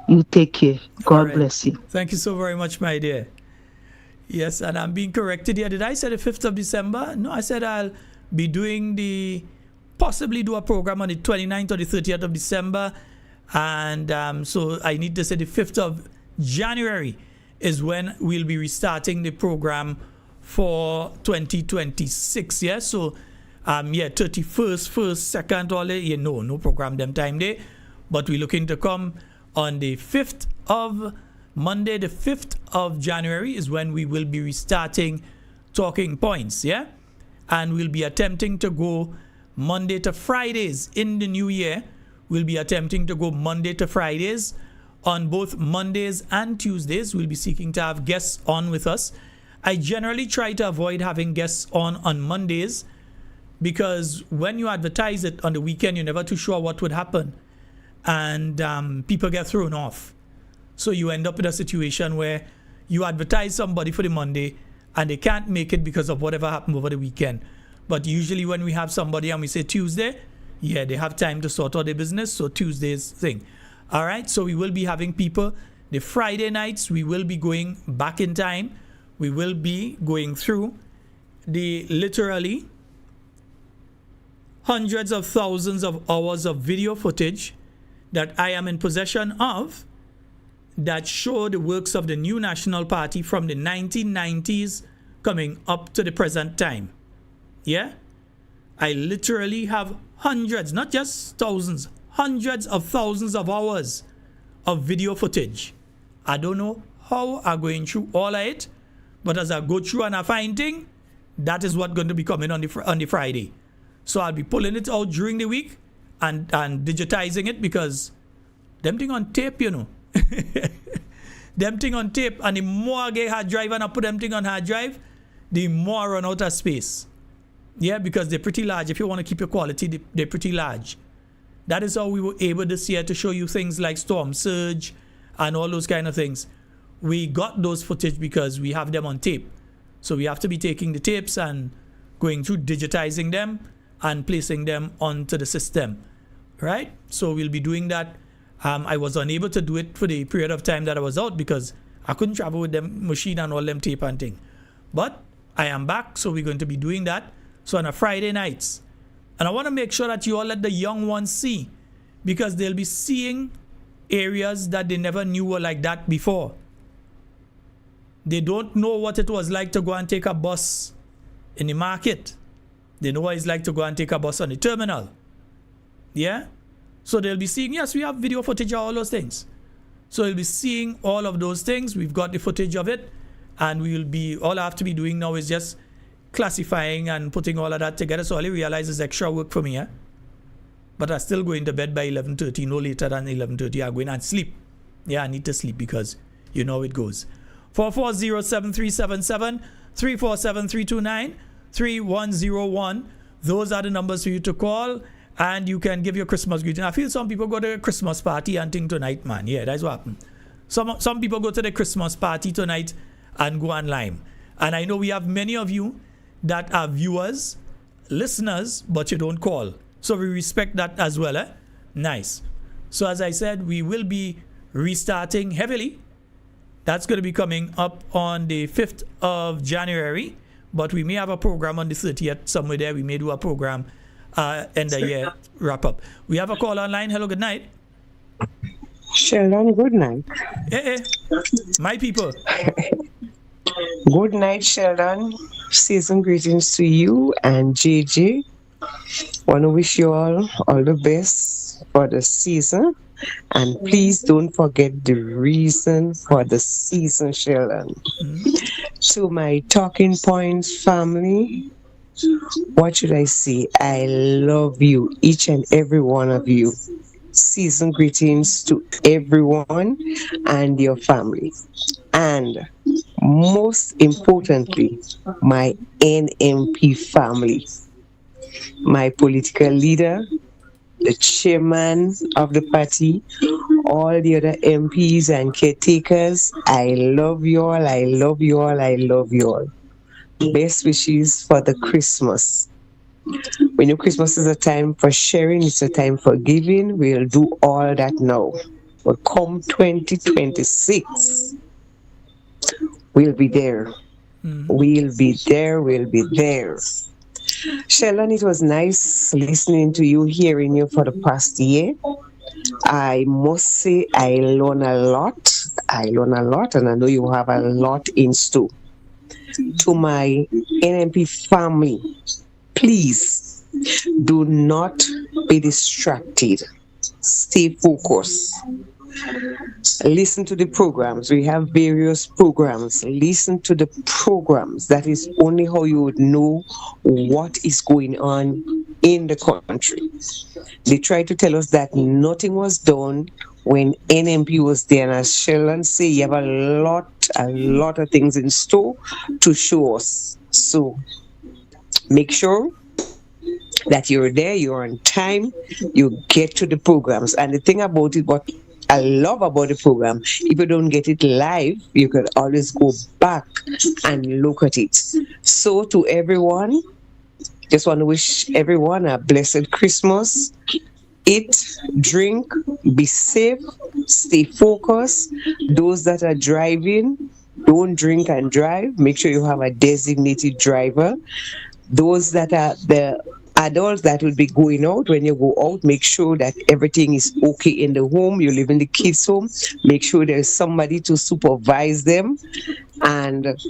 You take care. God bless you. Thank you so very much, my dear. Yes, and I'm being corrected here. Did I say the 5th of December? No, I said I'll be possibly do a program on the 29th or the 30th of December. And so I need to say the 5th of January is when we'll be restarting the program for 2026. Yeah, so 31st, 1st, 2nd, all that, no program them time there. But we're looking to come on the 5th of Monday, the 5th of January is when we will be restarting Talking Points, yeah? And we'll be attempting to go Monday to Fridays in the new year. We'll be attempting to go Monday to Fridays. On both Mondays and Tuesdays, we'll be seeking to have guests on with us. I generally try to avoid having guests on Mondays because when you advertise it on the weekend, you're never too sure what would happen. And people get thrown off. So you end up in a situation where you advertise somebody for the Monday and they can't make it because of whatever happened over the weekend. But usually when we have somebody and we say Tuesday, yeah, they have time to sort out their business. So Tuesday's thing. All right. So we will be having people. The Friday nights, we will be going back in time. We will be going through the literally hundreds of thousands of hours of video footage that I am in possession of that show the works of the new National Party from the 1990s coming up to the present time. Yeah? I literally have hundreds, not just thousands, hundreds of thousands of hours of video footage. I don't know how I'm going through all of it, but as I go through and I find things, that is what's going to be coming on the Friday. So I'll be pulling it out during the week and digitizing it because them thing on tape, you know. Them thing on tape, and the more I get hard drive and I put them thing on hard drive, the more I run out of space. Yeah, because they're pretty large. If you want to keep your quality, they're pretty large. That is how we were able this year to show you things like storm surge and all those kind of things. We got those footage because we have them on tape. So we have to be taking the tapes and going through digitizing them and placing them onto the system. Right? So we'll be doing that. I was unable to do it for the period of time that I was out because I couldn't travel with them machine and all them tape and thing. But I am back, so we're going to be doing that. So on a Friday nights. And I want to make sure that you all let the young ones see because they'll be seeing areas that they never knew were like that before. They don't know what it was like to go and take a bus in the market. They know what it's like to go and take a bus on the terminal. Yeah? So they'll be seeing, yes, we have video footage of all those things. So they'll be seeing all of those things. We've got the footage of it. And all I have to be doing now is just classifying and putting all of that together. So all you realize is extra work for me. Yeah? But I'm still going to bed by 11:30, no later than 11:30. I'm going and sleep. Yeah, I need to sleep because you know how it goes. 440-7377, 347-329, 3101. Those are the numbers for you to call. And you can give your Christmas greeting. I feel some people go to a Christmas party and thing tonight, man. Yeah, that's what happened. Some people go to the Christmas party tonight and go online. And I know we have many of you that are viewers, listeners, but you don't call. So we respect that as well. Eh? Nice. So as I said, we will be restarting heavily. That's going to be coming up on the 5th of January. But we may have a program on the 30th somewhere there. We may do a program end the year wrap up. We have a call online. Hello, good night. Sheldon, good night. Hey, my people. Good night, Sheldon. Season greetings to you and JJ. Want to wish you all the best for the season. And please don't forget the reason for the season, Sheldon. To my Talking Points family, what should I say? I love you, each and every one of you. Season greetings to everyone and your family. And most importantly, my NMP family, my political leader, the chairman of the party, all the other MPs and caretakers. I love you all, I love you all, I love you all. Best wishes for the Christmas. We know Christmas is a time for sharing, it's a time for giving. We'll do all that now. But come 2026, we'll be there. We'll be there, we'll be there. Sheldon, it was nice listening to you, hearing you for the past year. I must say I learn a lot. And I know you have a lot in store. To my NMP family, please do not be distracted. Stay focused. Listen to the programs. We have various programs. Listen to the programs. That is only how you would know what is going on in the country. They try to tell us that nothing was done when NMP was there. And as Sheldon say, you have a lot of things in store to show us. So make sure that you're there, you're on time, you get to the programs. And the thing about it, what I love about the program, if you don't get it live, you can always go back and look at it. So to everyone, just want to wish everyone a blessed Christmas. Eat, drink, be safe, stay focused. Those that are driving, don't drink and drive. Make sure you have a designated driver. Those that are the adults that will be going out, when you go out, make sure that everything is okay in the home. You live in the kids' home. Make sure there's somebody to supervise them. And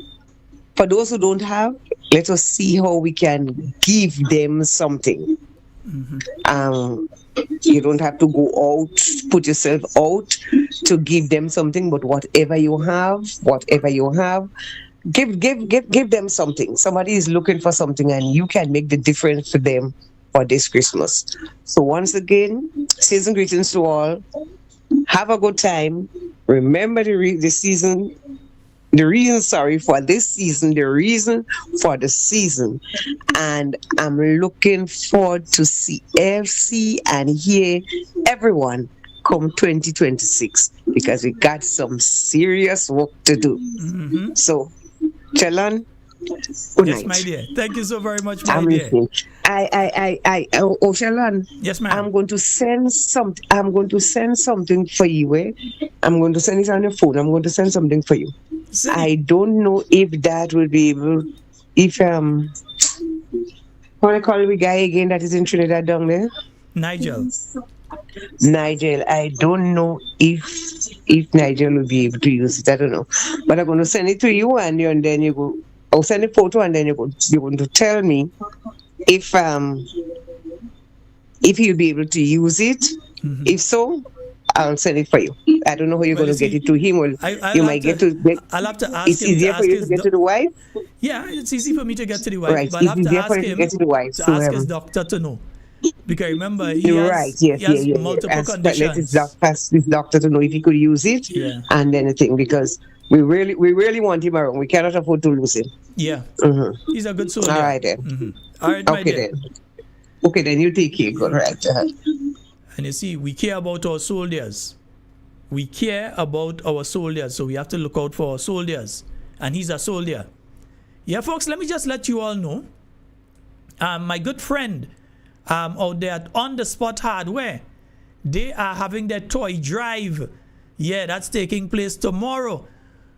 for those who don't have, let us see how we can give them something. You don't have to go out, put yourself out to give them something, but whatever you have, give them something. Somebody is looking for something and you can make the difference for them for this Christmas. So once again, season greetings to all. Have a good time. Remember the reason for this season, the reason for the season. And I'm looking forward to see and hear everyone come 2026 because we got some serious work to do. So, Sheldon, good night. Yes, my dear. Thank you so very much, my dear. Sheldon. Yes, ma'am. I'm going to send something for you. I'm going to send it on your phone. I'm going to send something for you. I don't know if that will be able. What I call the guy again that is in Trinidad down there? Nigel. I don't know if Nigel will be able to use it. I don't know, but I'm going to send it to you, and then you go. I'll send a photo, and then you're going to tell me if you'll be able to use it. If so, I'll send it for you. I don't know how you're going to get it to him, or you might get to get. I'll have to ask it's him. easier for you to get to the wife. Yeah, it's easy for me to get to the wife, Right, but I'll it's have to easier ask for you to him get to the wife. to So, ask his doctor to know. Because remember, he right, has, yes, he has yeah. multiple Let conditions. ask his doctor to know if he could use it, Yeah. and then the thing, because we really want him around. We cannot afford to lose him. Yeah, he's a good soldier. All right then. All right, my Okay dear. then. Okay then, you take care. Good, right. And you see, we care about our soldiers. We care about our soldiers, so we have to look out for our soldiers. And he's a soldier. Yeah, folks, let me just let you all know. My good friend out there at On The Spot Hardware, they are having their toy drive. Yeah, that's taking place tomorrow.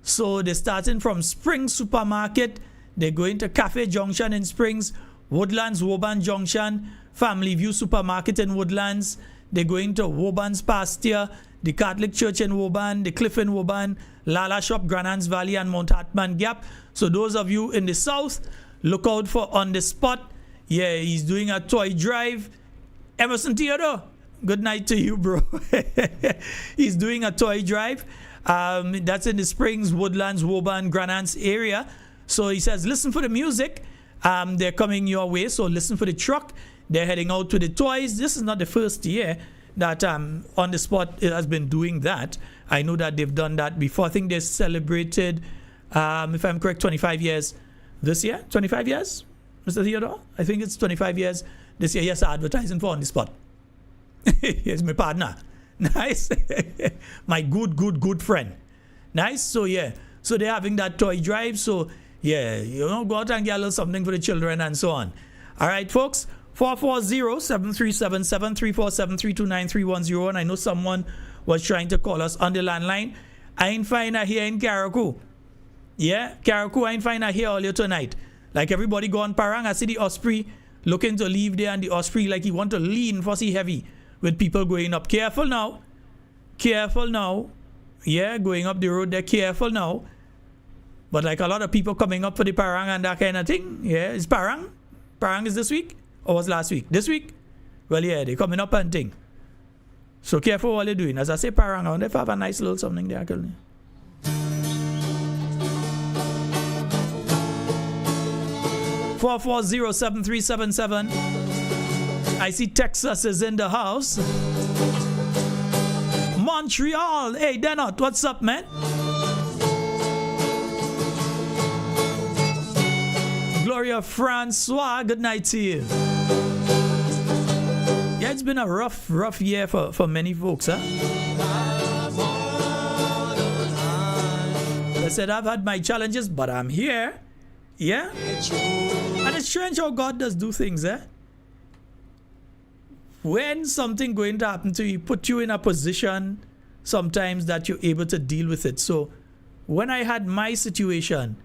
So they're starting from Springs Supermarket. They're going to Cafe Junction in Springs, Woodlands, Woburn Junction, Family View Supermarket in Woodlands. They're going to Woburn's Pasture, the Catholic Church in Woburn, the Cliff in Woburn, Lala Shop, Granans Valley, and Mount Hartman Gap. So those of you in the south, look out for On The Spot. Yeah, he's doing a toy drive. Emerson Theodore, good night to you, bro. He's doing a toy drive. That's in the Springs, Woodlands, Woburn, Granans area. So he says, listen for the music. They're coming your way, so listen for the truck. They're heading out to the toys. This is not the first year that On The Spot has been doing that. I know that they've done that before. I think they celebrated, if I'm correct, 25 years this year. 25 years, Mr. Theodore? I think it's 25 years this year. Yes, advertising for On The Spot. Here's my partner. Nice. My good friend. Nice. So yeah, so they're having that toy drive. So yeah, go out and get a little something for the children and so on. All right, folks. 440-737-7347-329-310. And I know someone was trying to call us on the landline. I ain't find her here in Carriacou. Yeah, Carriacou, I ain't find her here earlier tonight. Like everybody go on Parang. I see the Osprey looking to leave there, and the Osprey like he want to lean for see heavy with people going up. Careful now. Yeah, going up the road there, careful now. But like a lot of people coming up for the Parang and that kind of thing. Yeah, is Parang? Parang is this week? Or was last week? This week? Well, yeah, they're coming up and thing. So careful what they're doing. As I say, Parang, I wonder if I have a nice little something there. 440-7377. I see Texas is in the house. Montreal. Hey, Denot, what's up, man? Gloria Francois, good night to you. Yeah, it's been a rough year for many folks, huh? I said, I've had my challenges, but I'm here. Yeah? And it's strange how God does do things, eh? When something going to happen to you, put you in a position sometimes that you're able to deal with it. So when I had my situation,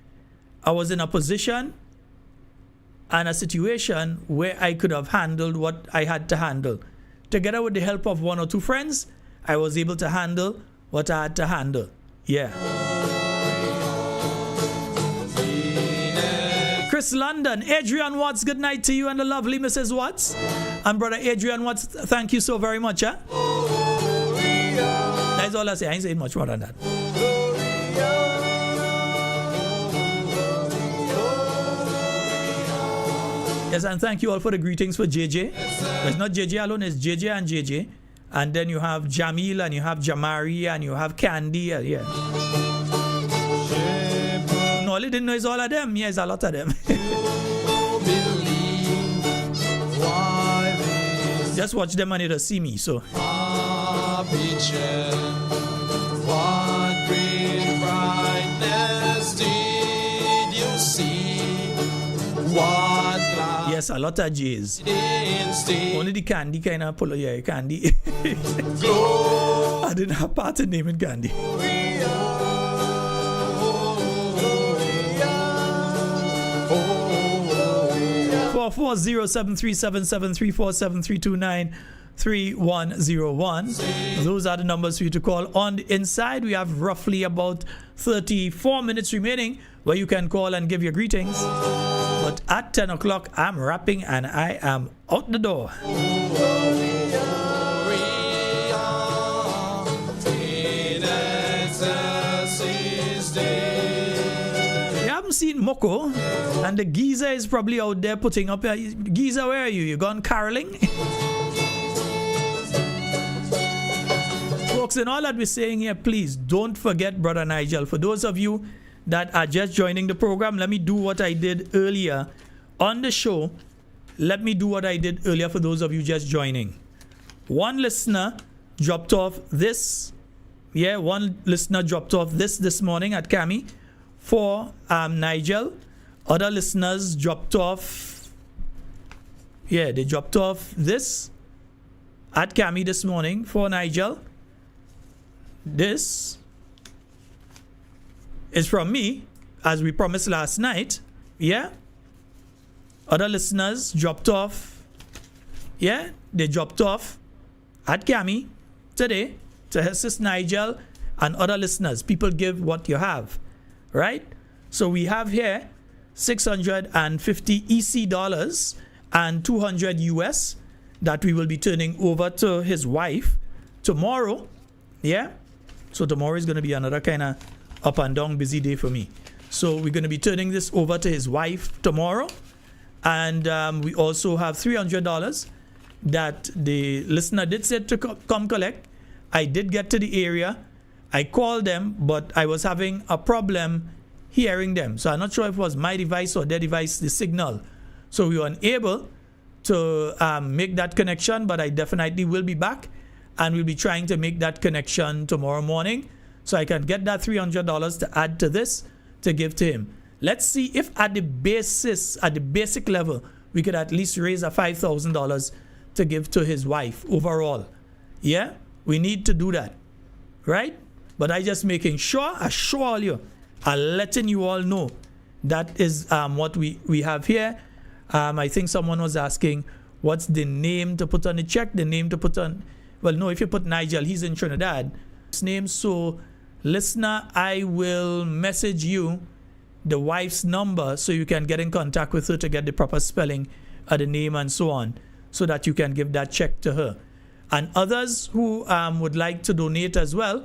I was in a position and a situation where I could have handled what I had to handle. Together with the help of one or two friends, I was able to handle what I had to handle. Yeah. Chris London, Adrian Watts, good night to you and the lovely Mrs. Watts. And brother Adrian Watts, thank you so very much. Huh? That's all I say. I ain't saying much more than that. Yes, and thank you all for the greetings for JJ. It's not JJ alone, it's JJ and JJ. And then you have Jamil, and you have Jamari, and you have Candy. Yeah. No, I didn't know it's all of them. Yeah, it's a lot of them. Just watch them and it'll see me. So. What great brightness did you see? What glass? Yes, a lot of J's. Only the Candy kind of pull. Yeah, Candy. I didn't have part in naming Candy. 440-737-7347-329-3101. Those are the numbers for you to call. On the inside, we have roughly about 34 minutes remaining where you can call and give your greetings. But But at 10 o'clock, I'm rapping and I am out the door. You haven't seen Moko, and the geezer is probably out there putting up. Geezer, where are you? You gone caroling? Folks, in all that we're saying here, please don't forget Brother Nigel. For those of you that are just joining the program, let me do what I did earlier on the show. Let me do what I did earlier for those of you just joining. One listener dropped off this. One listener dropped off this morning at Cami for Nigel. Other listeners dropped off. They dropped off this at Cami this morning for Nigel. This is from me, as we promised last night. Other listeners dropped off. They dropped off at Cami today to assist Nigel and other listeners. People give what you have, right? So we have here $650 EC dollars and 200 US that we will be turning over to his wife tomorrow. So tomorrow is going to be another kind of up and down busy day for me. So we're going to be turning this over to his wife tomorrow. And we also have $300 that the listener did say to come collect. I did get to the area. I called them, but I was having a problem hearing them. So I'm not sure if it was my device or their device, the signal. So we were unable to make that connection, but I definitely will be back. And we'll be trying to make that connection tomorrow morning so I can get that $300 to add to this to give to him. Let's see if at the basic level, we could at least raise a $5,000 to give to his wife overall. We need to do that, right? But I just making sure, assure you, I'm letting you all know that is what we have here. I think someone was asking, what's the name to put on the check? The name to put on... Well, no, if you put Nigel, he's in Trinidad. His name, so listener, I will message you the wife's number so you can get in contact with her to get the proper spelling of the name and so on, so that you can give that check to her. And others who would like to donate as well,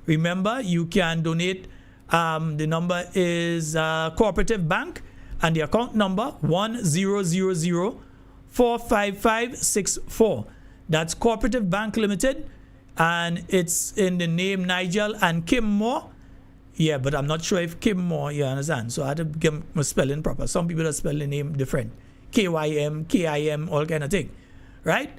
remember, you can donate. The number is Cooperative Bank, and the account number 1000-455-64. That's Cooperative Bank Limited, and it's in the name Nigel and Kim Moore. But I'm not sure if Kim Moore, you understand? So I had to give my spelling proper. Some people that spell the name different. KYM, KIM, all kind of thing. Right?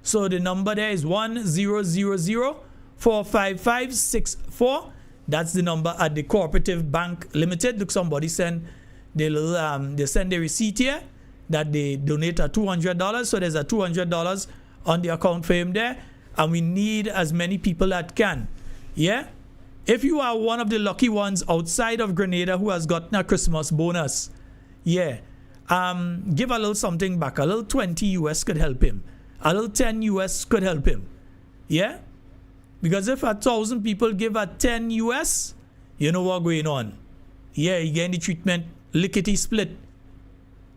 So the number there is 1000-455-64. That's the number at the Cooperative Bank Limited. Look, somebody send the little, they send the receipt here that they donate a $200. So there's a $200 on the account for him there, and we need as many people that can. If you are one of the lucky ones outside of Grenada who has gotten a Christmas bonus, give a little something back. A little 20 US could help him. A little 10 US could help him. Because if 1,000 people give a 10 US, you know what's going on. You get the treatment lickety split.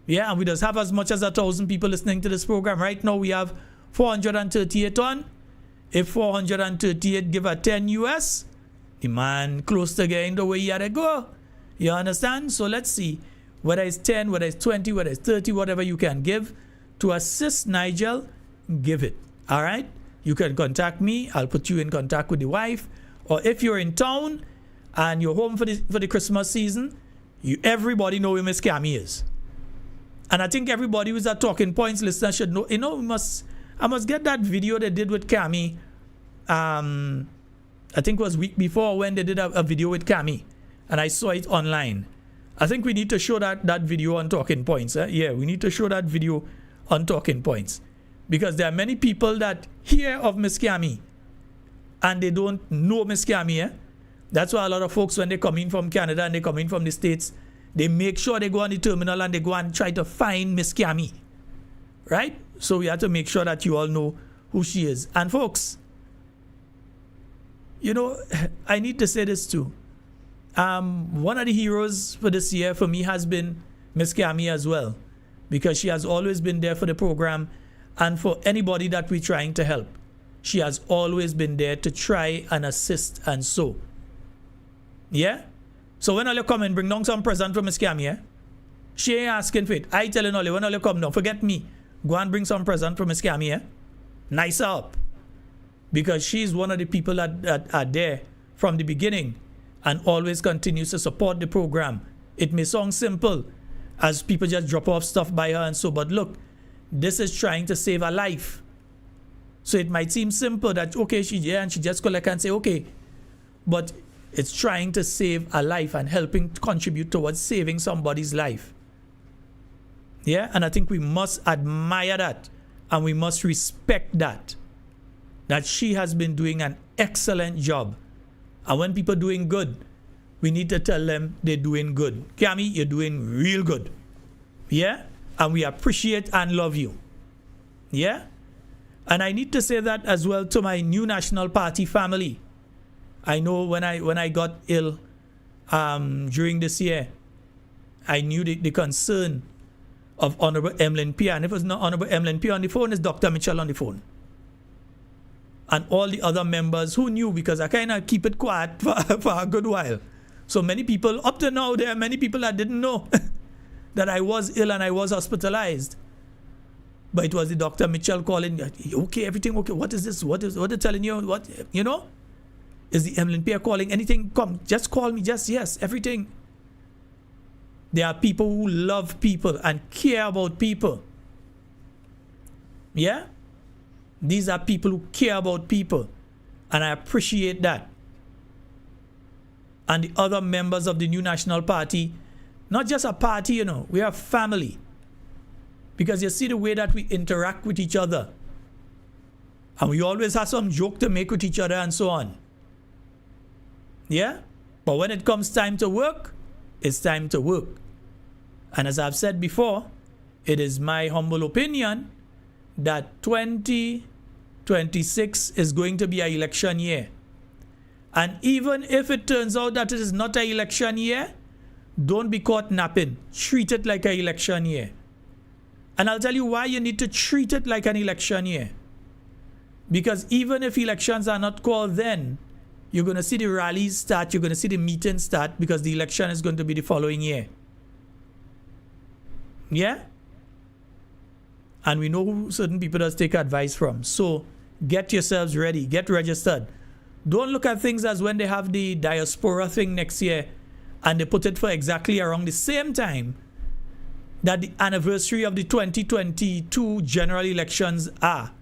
And we just have as much as 1,000 people listening to this program. Right now we have 438 on. If 438 give a 10 US, the man close to getting the way he had to go. You understand? So let's see whether it's 10, whether it's 20, whether it's 30, whatever you can give to assist Nigel, give it. All right? You can contact me. I'll put you in contact with the wife. Or if you're in town and you're home for the Christmas season, everybody know where Miss Cami is. And I think everybody who's a Talking Points listener should know. I must get that video they did with Cami. I think it was week before when they did a video with Cami, and I saw it online. I think we need to show that video on Talking Points. We need to show that video on Talking Points, because there are many people that hear of Miss Cami and they don't know Miss Cami. That's why a lot of folks, when they come in from Canada and they come in from the States, they make sure they go on the terminal and they go and try to find Miss Cami. Right? So we have to make sure that you all know who she is. And folks, I need to say this too. One of the heroes for this year for me has been Miss Cammy as well, because she has always been there for the program and for anybody that we're trying to help. She has always been there to try and assist and so. Yeah? So when all you come and bring down some present for Miss Cammy, yeah? She ain't asking for it. I telling all you, when all you come down, forget me. Go and bring some present for Miss Cammy, yeah? Nice her up. Because she's one of the people that are there from the beginning and always continues to support the program. It may sound simple as people just drop off stuff by her and so, but look, this is trying to save a life. So it might seem simple that, okay, she's here and she just collect and say, okay. But it's trying to save a life and helping to contribute towards saving somebody's life. Yeah, and I think we must admire that and we must respect that she has been doing an excellent job. And when people are doing good, we need to tell them they're doing good. Cammy, you're doing real good. Yeah? And we appreciate and love you. Yeah? And I need to say that as well to my new National Party family. I know when I got ill during this year, I knew the concern of Honorable Emlyn P. And if it's not Honorable Emlyn P on the phone, it's Dr. Mitchell on the phone. And all the other members who knew, because I kind of keep it quiet for a good while. So many people, up to now, there are many people that didn't know that I was ill and I was hospitalized. But it was the Dr. Mitchell calling, okay, everything okay, what is this? What they're telling you? What, you know? Is the Emlyn P calling? Anything, come, just call me, just yes, everything. There are people who love people and care about people. Yeah? These are people who care about people. And I appreciate that. And the other members of the new National Party, not just a party, you know, we are family. Because you see the way that we interact with each other. And we always have some joke to make with each other and so on. Yeah? But when it comes time to work, it's time to work. And as I've said before, it is my humble opinion that 2026 is going to be an election year. And even if it turns out that it is not an election year, don't be caught napping. Treat it like an election year. And I'll tell you why you need to treat it like an election year. Because even if elections are not called then, you're going to see the rallies start, you're going to see the meetings start, because the election is going to be the following year. Yeah? And we know who certain people does take advice from. So get yourselves ready, get registered. Don't look at things as when they have the diaspora thing next year and they put it for exactly around the same time that the anniversary of the 2022 general elections are.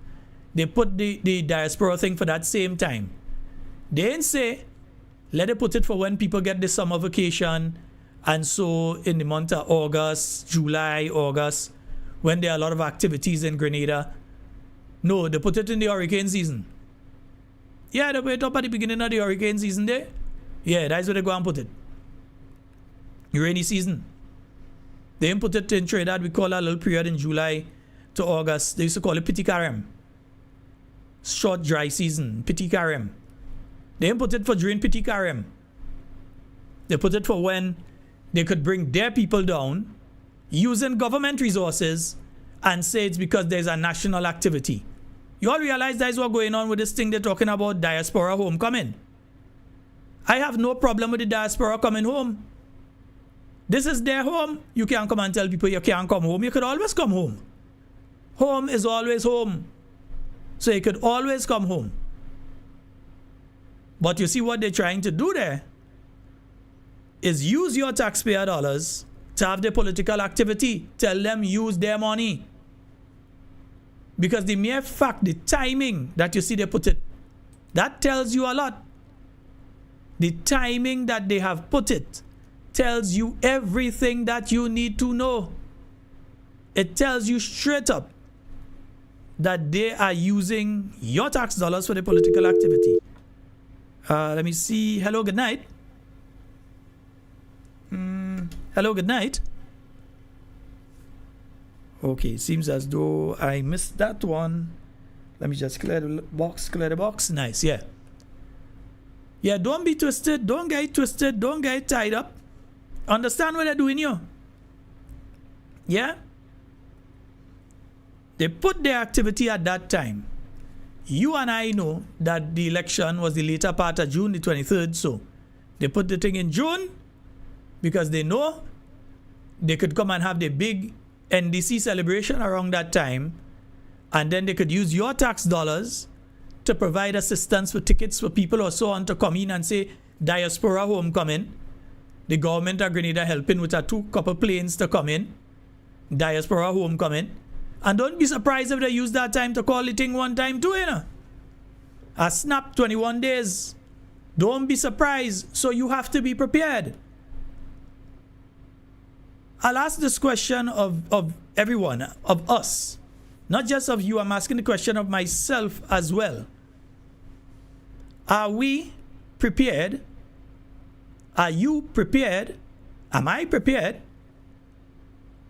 They put the diaspora thing for that same time. They didn't say, let it put it for when people get the summer vacation, and so in the month of August, July, August, when there are a lot of activities in Grenada. No, they put it in the hurricane season. Yeah, they put it up at the beginning of the hurricane season there. Yeah, that's where they go and put it. The rainy season. They didn't put it in Trinidad. We call that little period in July to August. They used to call it Piti Carem. Short dry season, Piti Carem. They didn't put it for during Piti Carem. They put it for when they could bring their people down using government resources and say it's because there's a national activity. You all realize that's what's going on with this thing they're talking about, diaspora homecoming. I have no problem with the diaspora coming home. This is their home. You can't come and tell people you can't come home. You could always come home. Home is always home. So you could always come home. But you see what they're trying to do there is use your taxpayer dollars to have their political activity. Tell them use their money. Because the mere fact, the timing that you see they put it, that tells you a lot. The timing that they have put it tells you everything that you need to know. It tells you straight up that they are using your tax dollars for the political activity. Let me see. Hello, good night. Hello, good night. Okay, seems as though I missed that one. Let me just clear the box. Nice, yeah. Yeah, don't be twisted. Don't get twisted. Don't get tied up. Understand what they're doing here. Yeah? They put their activity at that time. You and I know that the election was the later part of June, the 23rd, so they put the thing in June because they know they could come and have the big NDC celebration around that time, and then they could use your tax dollars to provide assistance for tickets for people or so on to come in and say, diaspora homecoming. The government of Grenada helping with a couple planes to come in. Diaspora homecoming. And don't be surprised if they use that time to call the thing one time too, you know. A snap 21 days. Don't be surprised. So you have to be prepared. I'll ask this question of everyone, of us. Not just of you, I'm asking the question of myself as well. Are we prepared? Are you prepared? Am I prepared?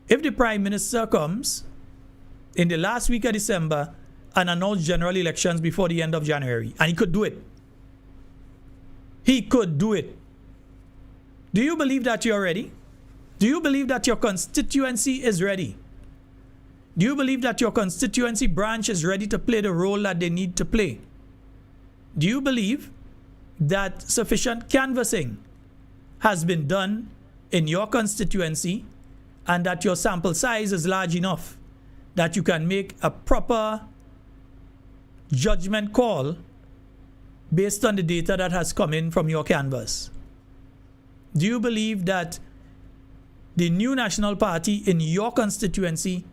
If the Prime Minister comes in the last week of December and announce general elections before the end of January, and he could do it. He could do it. Do you believe that you're ready? Do you believe that your constituency is ready? Do you believe that your constituency branch is ready to play the role that they need to play? Do you believe that sufficient canvassing has been done in your constituency and that your sample size is large enough that you can make a proper judgment call based on the data that has come in from your canvas? Do you believe that the new National Party in your constituency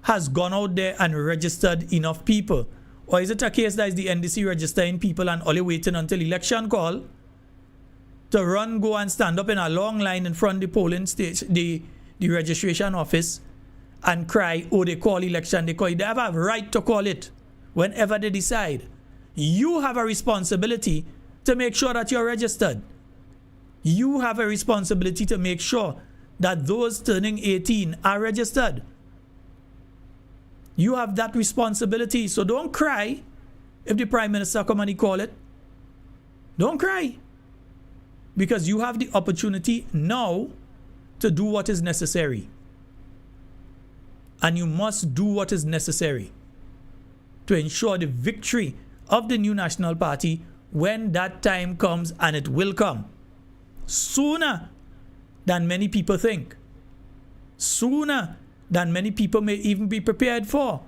has gone out there and registered enough people? Or is it a case that is the NDC registering people and only waiting until election call to run, go and stand up in a long line in front of the polling station, the registration office, and cry, oh, they call election, they call it. They have a right to call it whenever they decide. You have a responsibility to make sure that you're registered. You have a responsibility to make sure that those turning 18 are registered. You have that responsibility. So don't cry if the Prime Minister come and he call it. Don't cry. Because you have the opportunity now to do what is necessary. And you must do what is necessary to ensure the victory of the new National Party when that time comes, and it will come. Sooner than many people think. Sooner than many people may even be prepared for.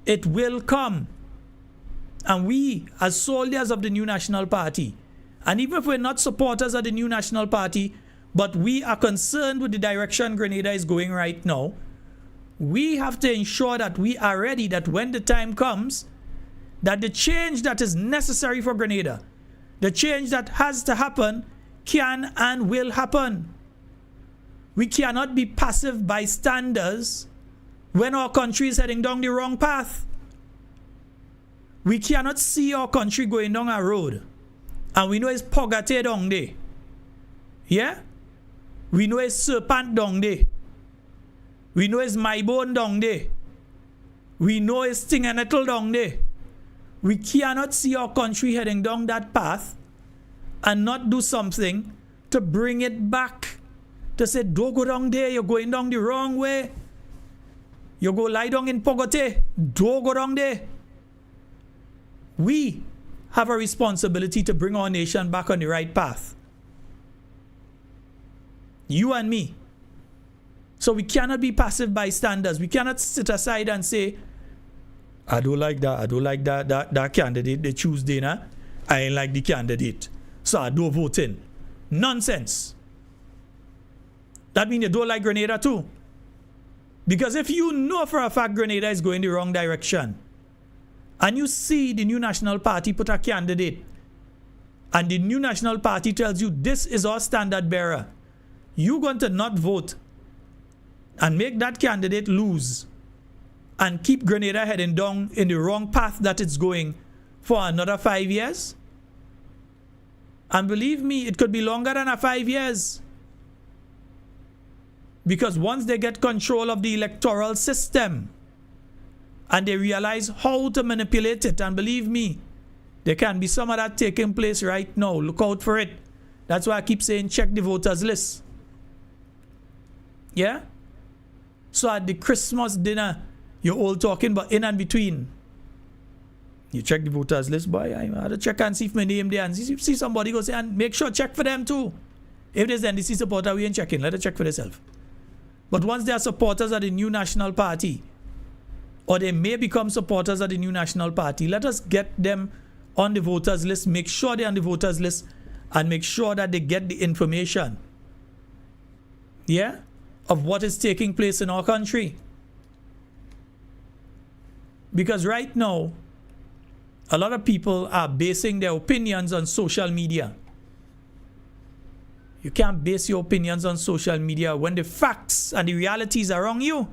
It will come. And we, as soldiers of the new National Party, and even if we're not supporters of the new National Party, but we are concerned with the direction Grenada is going right now, we have to ensure that we are ready, that when the time comes, that the change that is necessary for Grenada, the change that has to happen, can and will happen. We cannot be passive bystanders when our country is heading down the wrong path. We cannot see our country going down a road and we know it's pogate down there. Yeah? We know it's serpent down there. We know it's my bone down there. We know it's sting and nettle down there. We cannot see our country heading down that path and not do something to bring it back. To say, don't go down there, you're going down the wrong way. You go lie down in Pogote, don't go down there. We have a responsibility to bring our nation back on the right path. You and me. So we cannot be passive bystanders. We cannot sit aside and say, I don't like that candidate they choose there. I ain't like the candidate, so I don't vote in. Nonsense. That means you don't like Grenada too. Because if you know for a fact Grenada is going the wrong direction, and you see the new National Party put a candidate, and the new National Party tells you this is our standard bearer, you're going to not vote and make that candidate lose and keep Grenada heading down in the wrong path that it's going for another 5 years? And believe me, it could be longer than 5 years. Because once they get control of the electoral system and they realize how to manipulate it, and believe me, there can be some of that taking place right now. Look out for it. That's why I keep saying check the voters list. Yeah? So at the Christmas dinner, you're all talking, but in and between, you check the voters list, boy. I had to check and see if my name there, and see somebody go say, and make sure check for them too. If there's NDC supporter, we ain't checking. Let her check for themselves. But once they are supporters of the new national party, or they may become supporters of the new national party, let us get them on the voters list, make sure they're on the voters list, and make sure that they get the information, of what is taking place in our country. Because right now, a lot of people are basing their opinions on social media. You can't base your opinions on social media when the facts and the realities are wrong you.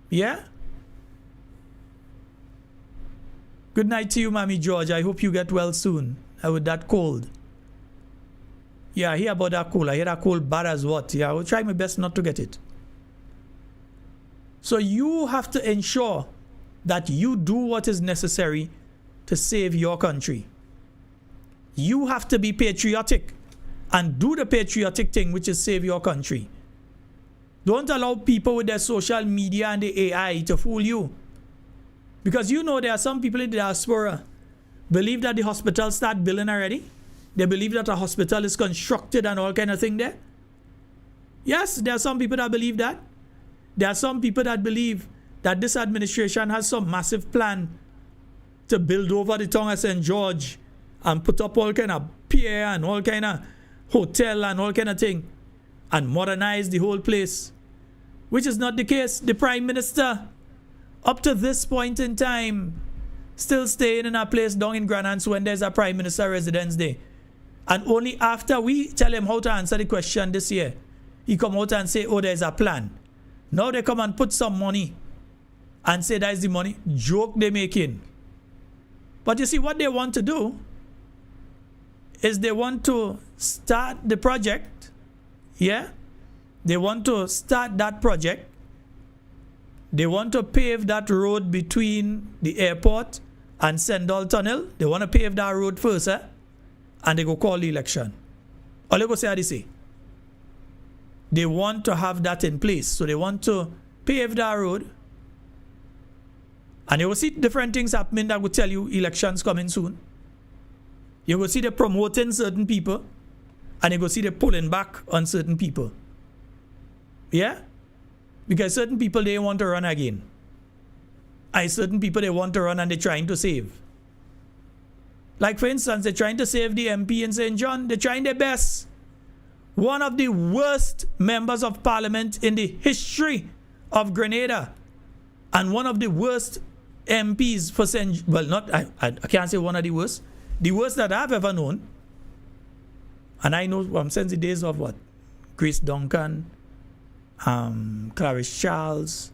Yeah? Good night to you, Mommy George. I hope you get well soon. With that cold. Yeah, I hear about that cold. I hear that cold bad as what. Yeah, I will try my best not to get it. So you have to ensure that you do what is necessary to save your country. You have to be patriotic and do the patriotic thing, which is save your country. Don't allow people with their social media and the AI to fool you. Because you know there are some people in the diaspora believe that the hospital start billing already. They believe that a hospital is constructed and all kind of thing there. Yes, there are some people that believe that. There are some people that believe that this administration has some massive plan to build over the town of St. George and put up all kind of pier and all kind of hotel and all kind of thing and modernize the whole place, which is not the case. The Prime Minister, up to this point in time, still staying in a place down in Grenada when there's a Prime Minister residence there. And only after we tell him how to answer the question this year, he come out and say, oh, there's a plan. Now they come and put some money and say that is the money. Joke they making. But you see, what they want to do is they want to start the project. Yeah? They want to start that project. They want to pave that road between the airport and Sendall Tunnel. They want to pave that road first, and they go call the election. All they go say how they say. They want to have that in place. So they want to pave that road. And you will see different things happening that will tell you elections coming soon. You will see they promoting certain people, and you will see they pulling back on certain people. Yeah? Because certain people, they want to run again. And certain people, they want to run and they're trying to save. Like, for instance, they're trying to save the MP in St. John. They're trying their best. One of the worst members of parliament in the history of Grenada. And one of the worst MPs for St. Well, not, I can't say one of the worst. The worst that I've ever known. And I know since the days of what? Grace Duncan, Clarice Charles,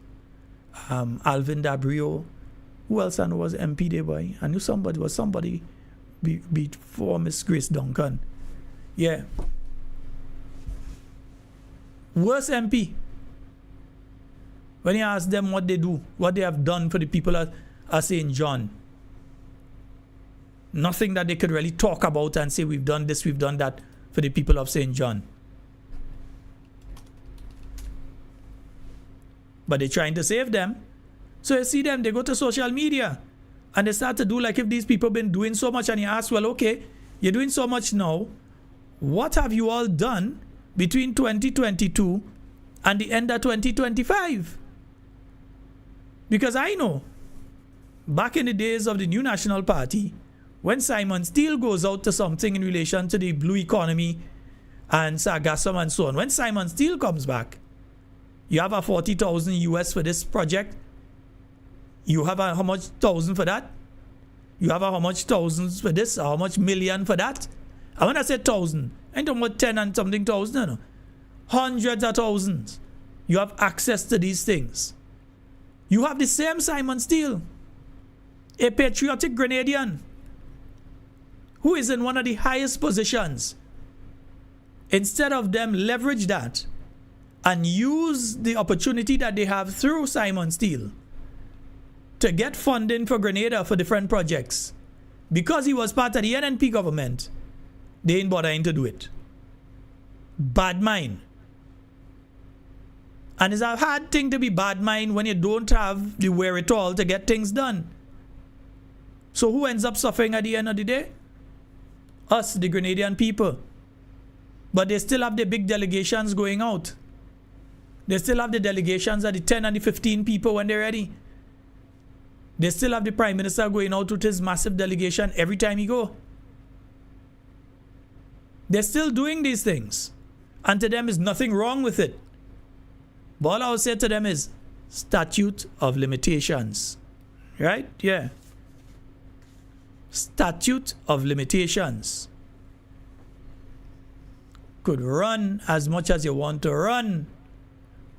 Alvin Dabrio. Who else I know was MP there, boy? I knew somebody before Miss Grace Duncan. Yeah. Worst MP. When you ask them what they do, what they have done for the people at St. John, nothing that they could really talk about and say we've done this, we've done that for the people of St. John. But they're trying to save them. So you see them, they go to social media and they start to do like if these people been doing so much, and you ask, well, okay, you're doing so much now. What have you all done between 2022 and the end of 2025? Because I know back in the days of the New National Party, when Simon Steele goes out to something in relation to the blue economy and sargassum and so on, when Simon Steele comes back, you have a 40,000 US for this project. You have a how much thousand for that? You have a how much thousands for this? How much million for that? And when I say thousand, I ain't talking about 10 and something thousand, no. Hundreds of thousands. You have access to these things. You have the same Simon Steele, a patriotic Grenadian, who is in one of the highest positions. Instead of them leverage that and use the opportunity that they have through Simon Steele to get funding for Grenada for different projects, because he was part of the NNP government, they ain't bothering to do it. Bad mind. And it's a hard thing to be bad mind when you don't have the wherewithal to get things done. So who ends up suffering at the end of the day? Us, the Grenadian people. But they still have the big delegations going out. They still have the delegations of the 10 and the 15 people when they're ready. They still have the Prime Minister going out with his massive delegation every time he go. They're still doing these things. And to them is nothing wrong with it. But all I would say to them is statute of limitations. Right? Yeah. Statute of limitations. Could run as much as you want to run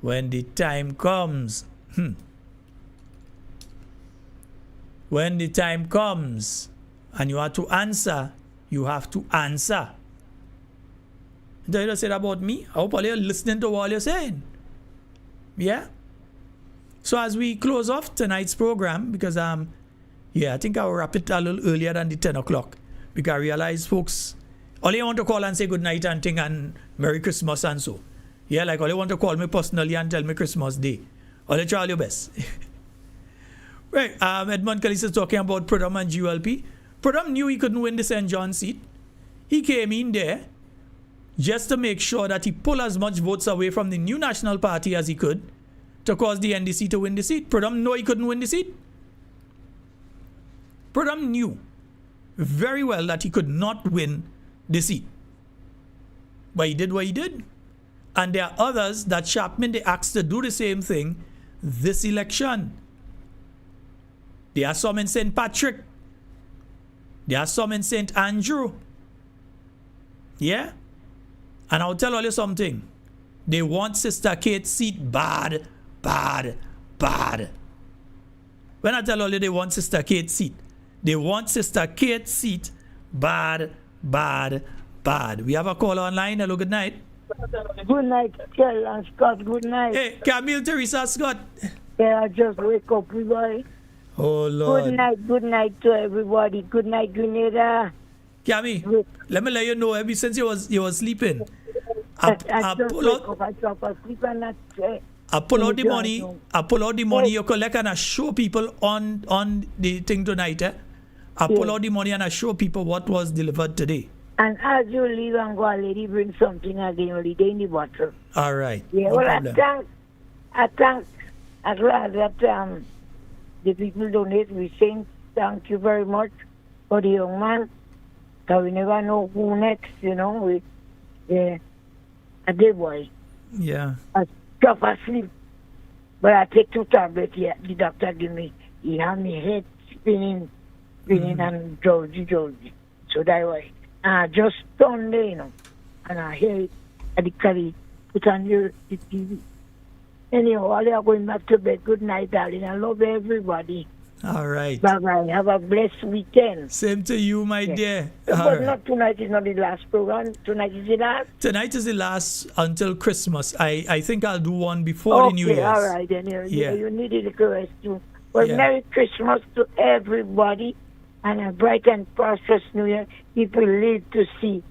when the time comes. When the time comes and you have to answer, you have to answer. Don't you say that about me? I hope all you're listening to what you're saying. Yeah? So as we close off tonight's program, because I think I'll wrap it a little earlier than the 10 o'clock. Because I realize folks, all you want to call and say good night and thing and Merry Christmas and so. Yeah, like all you want to call me personally and tell me Christmas Day. All you try your best. Right, Edmund Callis is talking about Pradham and GLP. Pradham knew he couldn't win the St. John seat. He came in there just to make sure that he pulled as much votes away from the new National Party as he could to cause the NDC to win the seat. Pradham knew he couldn't win the seat. Pradham knew very well that he could not win the seat. But he did what he did. And there are others that Chapman they asked to do the same thing this election. There are some in St. Patrick. There are some in St. Andrew. Yeah? And I'll tell you something. They want Sister Kate's seat bad, bad, bad. When I tell you they want Sister Kate's seat, they want Sister Kate's seat bad, bad, bad. We have a call online. Hello, good night. Good night, Kel and Scott. Good night. Hey, Camille, Teresa, Scott. Yeah, I just wake up, everybody. Oh, Lord. Good night to everybody. Good night, Grenada. Cami, let me let you know, ever since you was sleeping, I pull out the money. I pull out the money you collect and I show people on the thing tonight. I pull out the money and I show people what was delivered today. And as you leave and go, lady, bring something again, only in the bottle. All right. Yeah, no well, problem. I thank as well that the people donate. We saying thank you very much for the young man. Because we never know who next, you know. A day boy. Yeah. I drop asleep. But I take 2 tablets here. The doctor give me. He had me head spinning and drowsy. So that way. And I just turned there, you know. And I hear it at the carry. Put on the TV. Anyhow, all are going back to bed. Good night, darling. I love everybody. All right. Bye-bye. Have a blessed weekend. Same to you, my dear. But not tonight is not the last program. Tonight is the last. Tonight is the last until Christmas. I think I'll do one before the New Year's. All right. Then you need a little rest too. Well, Merry Christmas to everybody and a bright and prosperous New Year. People live to see.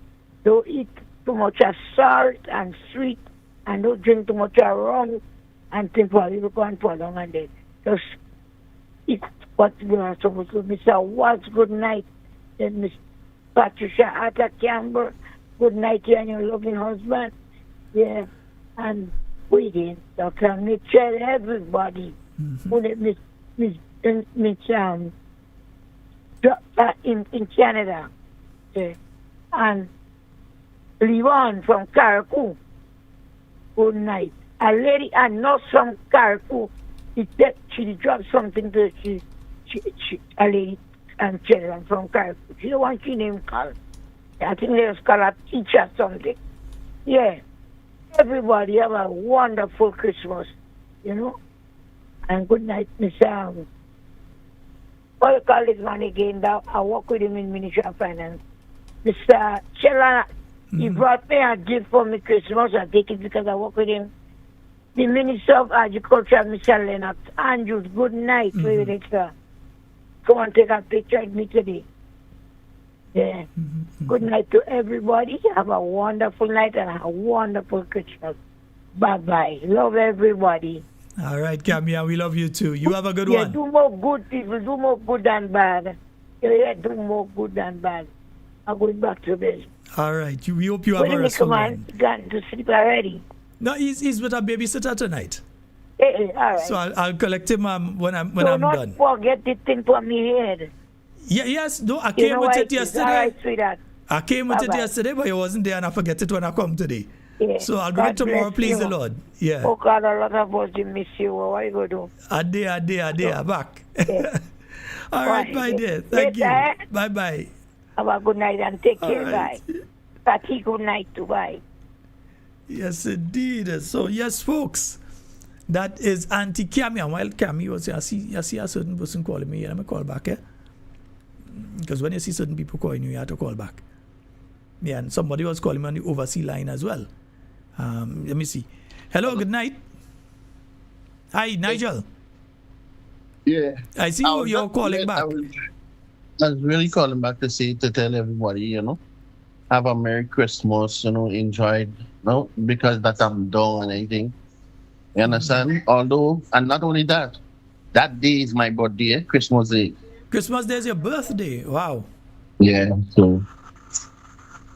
Don't eat too much of salt and sweet and don't drink too much of rum and think, well, you go and fall down and then just eat what we are supposed to. Mr. Watts, good night. Then Miss Patricia Atta Campbell, good night to you and your loving husband. Yeah. And waiting, Dr. Mitchell, everybody. Miss in Canada. Yeah. And Leon from Carriacou, good night. A lady I know from Carriacou, she dropped something to a lady and children from Carriacou. She don't want her name called. I think they just call her teacher something. Yeah. Everybody have a wonderful Christmas, you know. And good night, Miss what you call this man again? That I work with him in Ministry of Finance. Mr. Sheldon, he brought me a gift for me Christmas. I take it because I work with him. The Minister of Agriculture, Mr. Leonard Andrews, good night, sir. Come and take a picture with me today. Yeah. Good night to everybody. Have a wonderful night and a wonderful Christmas. Bye-bye. Love everybody. All right, Camia, we love you too. You have a good Yeah, one. do more good, people. Do more good than bad. Yeah, do more good than bad. I'm going back to bed. All right. We hope you have When a the restful man one. gone to sleep already. No, he's with a babysitter tonight. All right. So I'll collect him when I'm Do not done. forget the thing for me head. Yeah, yes. No, I You came know with why it is. yesterday. All right, sweetheart. I came with it Bye-bye. yesterday, but it wasn't there, and I forget it when I come today. Yeah. So I'll bring it God tomorrow, bless please you. the Lord. Yeah. Oh God, a lot of us they miss you. What are you going to do? Ade, back. Yeah. All right, Right. bye dear. Thank you. Later. Bye-bye. Have a good night and take care. All right. Bye. Patty, good night too. Bye. Yes, indeed. So, yes, folks, that is Auntie Cammy. And while Cammy was here, I see a certain person calling me. Let me call back, eh? Because when you see certain people calling you, you have to call back. Yeah, and somebody was calling me on the overseas line as well. Let me see. Hello, good night. Hi, Nigel. Yeah. I see you're calling back. I was really calling back to tell everybody, have a Merry Christmas, enjoy it, because that I'm done and anything. You understand? Although, and not only that day is my birthday, Christmas Day. Christmas Day is your birthday. Wow. Yeah, so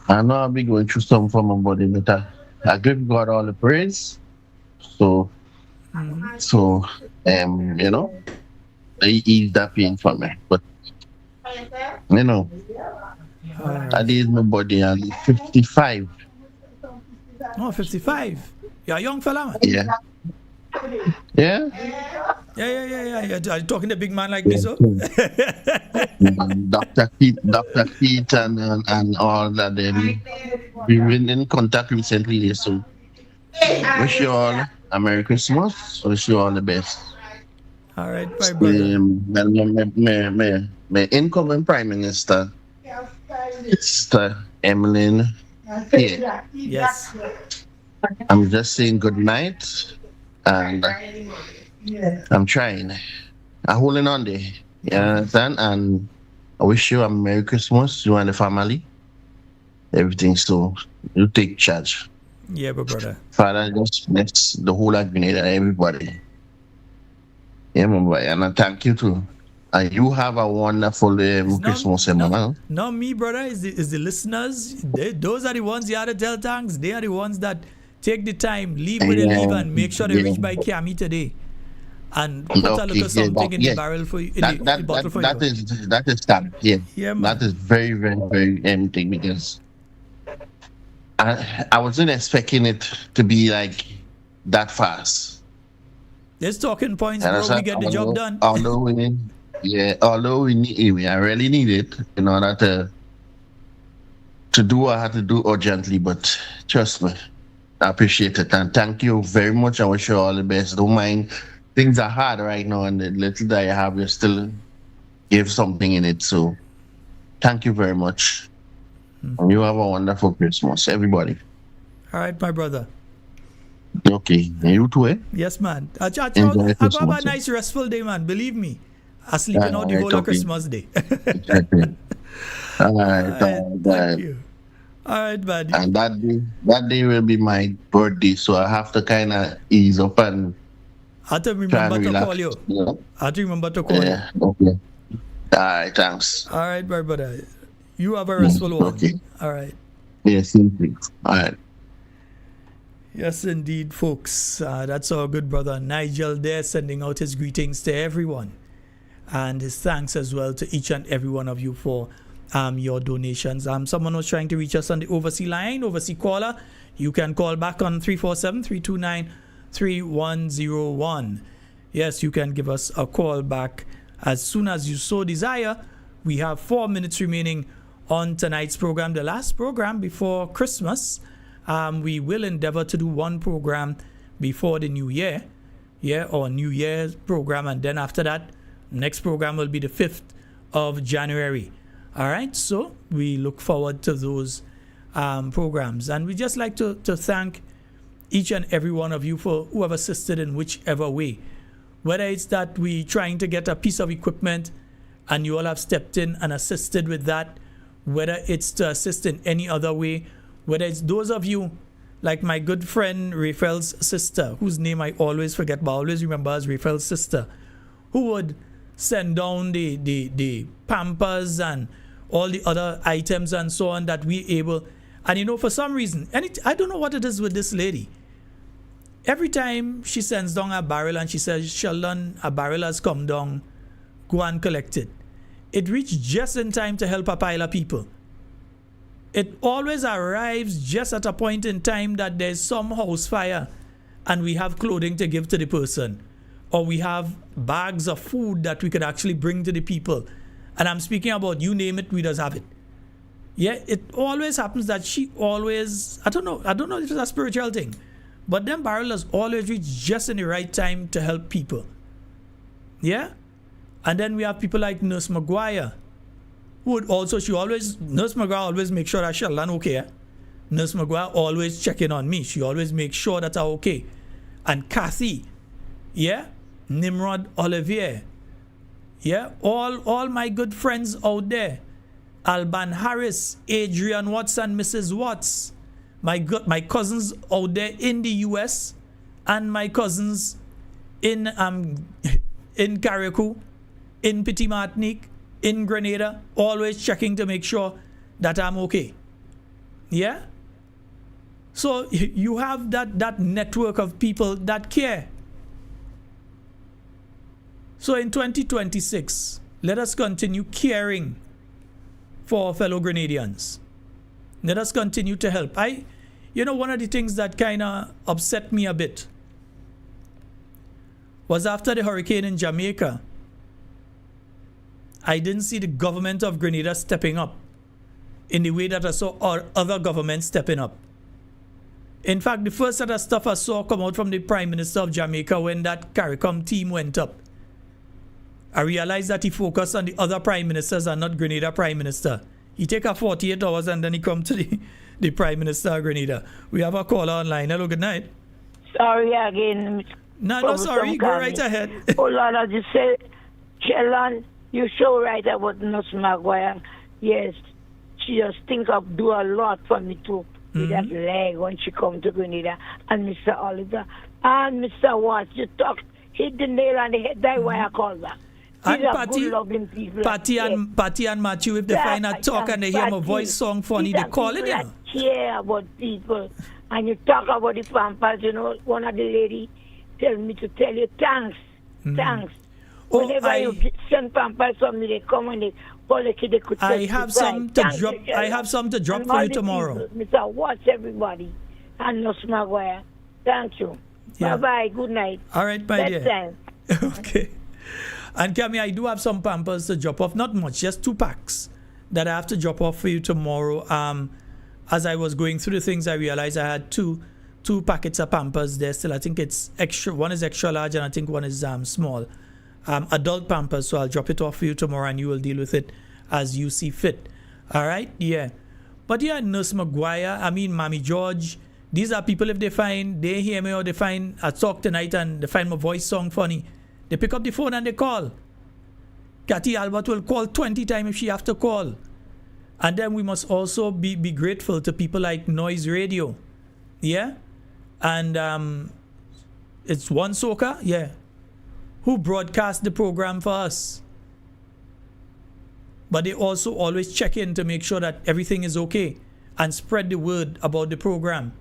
I know I'll be going through something for my body, but I give God all the praise. So, they ease that pain for me. But, that is my body, I'm 55. Oh, 55. You're a young fella, man. Yeah. Yeah? Yeah. You're talking to a big man like me, so? Dr. Keith and all that, we've been in contact recently, so wish you all a Merry Christmas. Wish you all the best. All right, my brother. My incoming Prime Minister, Mr. Emmeline, here. Yes. I'm just saying good night, and I'm trying. I'm holding on there. You understand? And I wish you a Merry Christmas, you and the family. Everything, so you take charge. Yeah, but brother. Father, just bless the whole of Grenada, everybody. Yeah, my boy, and I thank you too. And you have a wonderful Christmas, man. No, me, brother, is the listeners. Those are the ones you have to tell thanks. They are the ones that take the time, leave where they leave, and make sure they reach by Cammy today. And put a little something in the barrel for you, in the bottle for you. That is that. Yeah. Yeah, man. That is very, very, very empty because I wasn't expecting it to be like that fast. There's talking points, bro. We get the job done. Although we I really need it in order to do what I had to do urgently. But trust me, I appreciate it and thank you very much. I wish you all the best. Don't mind. Things are hard right now, and the little that you have, you still give something in it. So, thank you very much. And you have a wonderful Christmas, everybody. All right, my brother. Okay, and you too, eh? Yes, man. I have Christmas, a nice restful day, man. Believe me. I sleep in all the whole of Christmas Day. All right, thank you. All right, buddy. And that day will be my birthday, so I have to kind of ease up and I have to remember to call you. Yeah. I have to remember to call you. Okay. All right, thanks. All right, my brother. You have a restful one. Okay. All right. Yes, indeed. All right. Yes, indeed, folks. That's our good brother Nigel there, sending out his greetings to everyone. And his thanks as well to each and every one of you for your donations. Someone was trying to reach us on the overseas line, overseas caller. You can call back on 347-329-3101. Yes, you can give us a call back as soon as you so desire. We have 4 minutes remaining on tonight's program, the last program before Christmas. We will endeavor to do one program before the New Year, or New Year's program, and then after that, next program will be the 5th of January. All right, so we look forward to those programs, and we just like to thank each and every one of you for who have assisted in whichever way, whether it's that we trying to get a piece of equipment and you all have stepped in and assisted with that, whether it's to assist in any other way, whether it's those of you Like my good friend Raphael's sister, whose name I always forget, but I always remember as Raphael's sister, who would send down the Pampers and all the other items and so on that we able. And you know, for some reason, I don't know what it is with this lady. Every time she sends down a barrel and she says, Sheldon, a barrel has come down, go and collect it. It reached just in time to help a pile of people. It always arrives just at a point in time that there's some house fire and we have clothing to give to the person, or we have bags of food that we could actually bring to the people. And I'm speaking about, you name it, we just have it. Yeah, it always happens that she always, I don't know if it's a spiritual thing, but them barrels always reach just in the right time to help people. Yeah? And then we have people like Nurse Maguire, who would also, Nurse Maguire always make sure that Sheldon okay. Eh? Nurse Maguire always checking on me. She always makes sure that I'm okay. And Kathy, yeah? Nimrod Olivier, yeah? All my good friends out there. Alban Harris, Adrian Watts and Mrs. Watts. My cousins out there in the US and my cousins in Carriacou, in Petit Martinique, in Grenada, always checking to make sure that I'm okay. Yeah? So you have that network of people that care. So in 2026, let us continue caring for our fellow Grenadians. Let us continue to help. One of the things that kind of upset me a bit was after the hurricane in Jamaica, I didn't see the government of Grenada stepping up in the way that I saw our other governments stepping up. In fact, the first set of stuff I saw come out from the Prime Minister of Jamaica when that Carriacou team went up, I realized that he focused on the other prime ministers and not Grenada Prime Minister. He take a 48 hours and then he come to the Prime Minister of Grenada. We have a caller online. Hello, good night. Sorry again. No, sorry. Go right ahead. Oh, Lord, I just said, Sheldon, you're so right about Nurse Maguire. Yes, she just do a lot for me too. With that leg when she come to Grenada. And Mr. Oliver and Mr. Watts, you hit the nail on the head. That's why I call that. And Patty and Matthew, if they find a talk and they hear my voice song funny, they call it. Care about people. And you talk about the Pampers, one of the lady tell me to tell you thanks. Thanks. Whenever you send Pampers from me, they come and they call the kid, they could I have some to drop for you tomorrow. Mr. Watch everybody. And Nurse Maguire. Thank you. Yeah. Bye-bye. Good night. All right, my dear. Time. Okay. And Cami, I do have some Pampers to drop off. Not much, just 2 packs that I have to drop off for you tomorrow. As I was going through the things, I realized I had two packets of Pampers there still. I think it's extra. One is extra large and I think one is small. Adult Pampers, so I'll drop it off for you tomorrow and you will deal with it as you see fit. All right? Yeah. But yeah, Nurse Maguire, Mammy George, these are people, if they hear me or they find I talk tonight and they find my voice song funny, they pick up the phone and they call. Cathy Albert will call 20 times if she have to call. And then we must also be grateful to people like Noise Radio. Yeah? And it's One Soca, yeah, who broadcast the program for us. But they also always check in to make sure that everything is okay and spread the word about the program.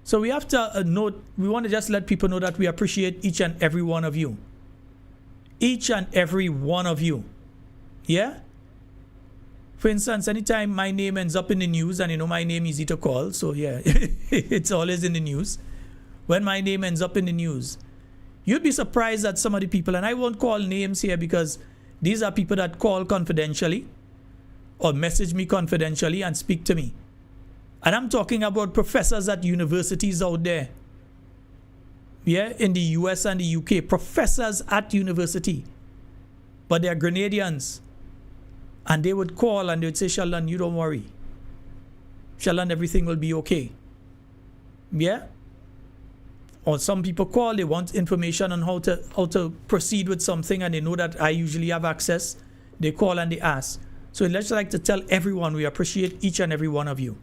So we have to we want to just let people know that we appreciate each and every one of you. Each and every one of you. Yeah? For instance, anytime my name ends up in the news, and my name is easy to call, so yeah, it's always in the news. When my name ends up in the news, you'd be surprised at some of the people, and I won't call names here because these are people that call confidentially or message me confidentially and speak to me. And I'm talking about professors at universities out there. Yeah, in the US and the UK, professors at university. But they're Grenadians. And they would call and they would say, Sheldon, you don't worry. Sheldon, everything will be okay. Yeah? Or some people call, they want information on how to proceed with something and they know that I usually have access. They call and they ask. So let's like to tell everyone we appreciate each and every one of you.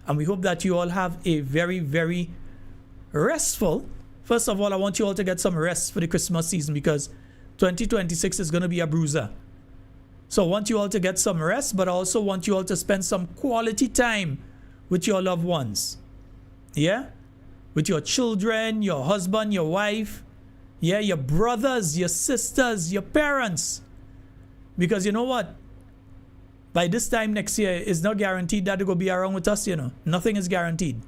And we hope that you all have a very, very restful. First of all, I want you all to get some rest for the Christmas season because 2026 is going to be a bruiser. So I want you all to get some rest, but I also want you all to spend some quality time with your loved ones. Yeah? With your children, your husband, your wife. Yeah, your brothers, your sisters, your parents. Because you know what? By this time next year, it's not guaranteed that they're going to be around with us, you know. Nothing is guaranteed.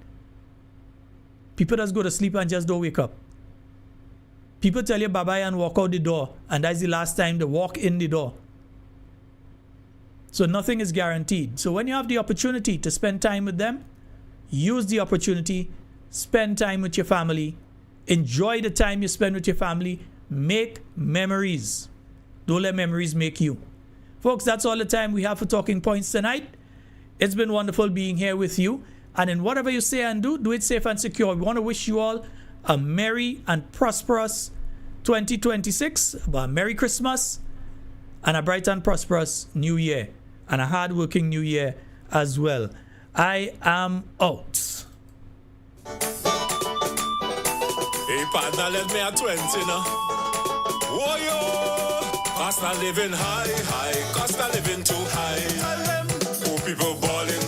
People just go to sleep and just don't wake up. People tell you bye-bye and walk out the door, and that's the last time they walk in the door. So nothing is guaranteed. So when you have the opportunity to spend time with them, use the opportunity, spend time with your family, enjoy the time you spend with your family, make memories. Don't let memories make you. Folks, that's all the time we have for Talking Points tonight. It's been wonderful being here with you. And in whatever you say and do it safe and secure. We want to wish you all a merry and prosperous 2026, a Merry Christmas, and a bright and prosperous New Year, and a hard-working New Year as well. I am out. Hey, partner, let me at 20 now. Whoa, yo! Cost of living high, cost of living too high. Tell them, poor people balling,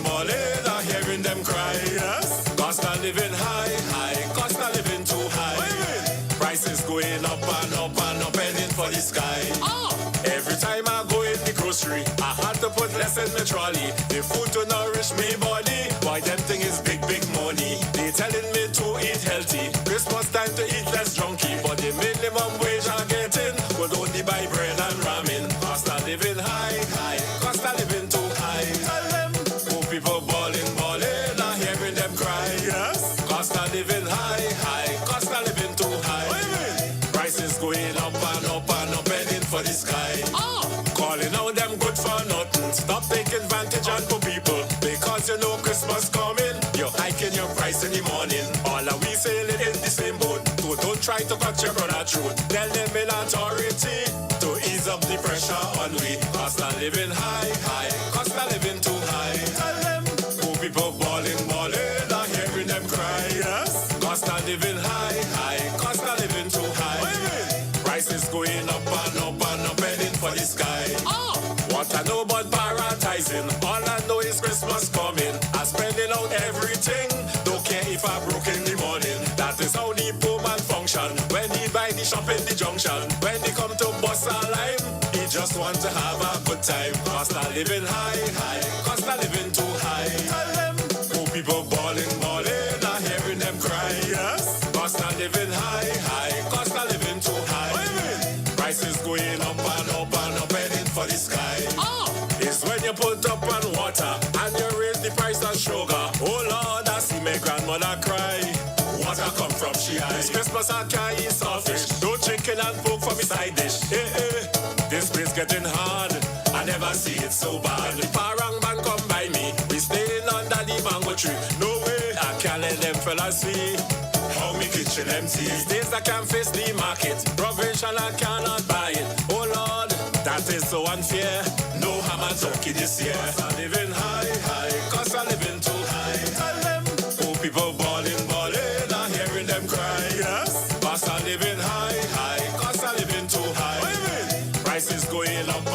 I'm hearing them cry. Yes, cost of living high, cost of living too high. Prices going up and up and up, heading for the sky. Every time I go in the grocery, I had to put less in my trolley. The food to nourish me body, boy, them thing is big, big money. They telling me to eat healthy, Christmas time to eat less junky, but the minimum wage I'm getting would only buy bread and ramen. Cost of living high, cost of living too high. Tell them, poor people balling, I'm hearing them cry. Yes, cost of living high, cost of living too high. Prices going up and up and up, heading for the sky. Calling out them good for nothing. Stop taking advantage on poor people, because you know Christmas coming. You're hiking your price in the morning. All of we sailing in the same boat. So don't try to cut your brother throat. Tell them in authority to ease up the pressure on we. Cost of living high, cost of living too high. Tell them, poor people balling, I'm hearing them cry. Yes, cost of living high, cost of living too high. Prices going up and up and up, heading for the sky. What I know about prioritizing, all I know is Christmas coming. I'm spending out everything, don't care if I broke in the morning. That is how the poor man function. When he buy the shop in the junction, when he come to bust a lime, he just want to have a good time. Cost of living high, cost of living too high. Tell them, poor people balling, I'm hearing them cry. Yes, cost of living high, cost of living too high. Prices going up and up and up, heading for the sky. It's when you put up on water and you raise the price of sugar. Oh Lord, I see my grandmother cry. Water come from she eye. This Christmas I can't eat saltfish. No chicken and pork for me side dish. This place getting hard. I never see it so bad. The parang man come by me. We staying under the mango tree. No way, I can't let them fellas see how me kitchen empty. These days I can't face the market. Provincial I cannot buy it. Oh Lord, that is so unfair. No ham and turkey this year. Cost of living high, cost of living too high. Tell them, poor people balling, I'm hearing them cry. Yes, cost of living high, cost of living too high. Prices going up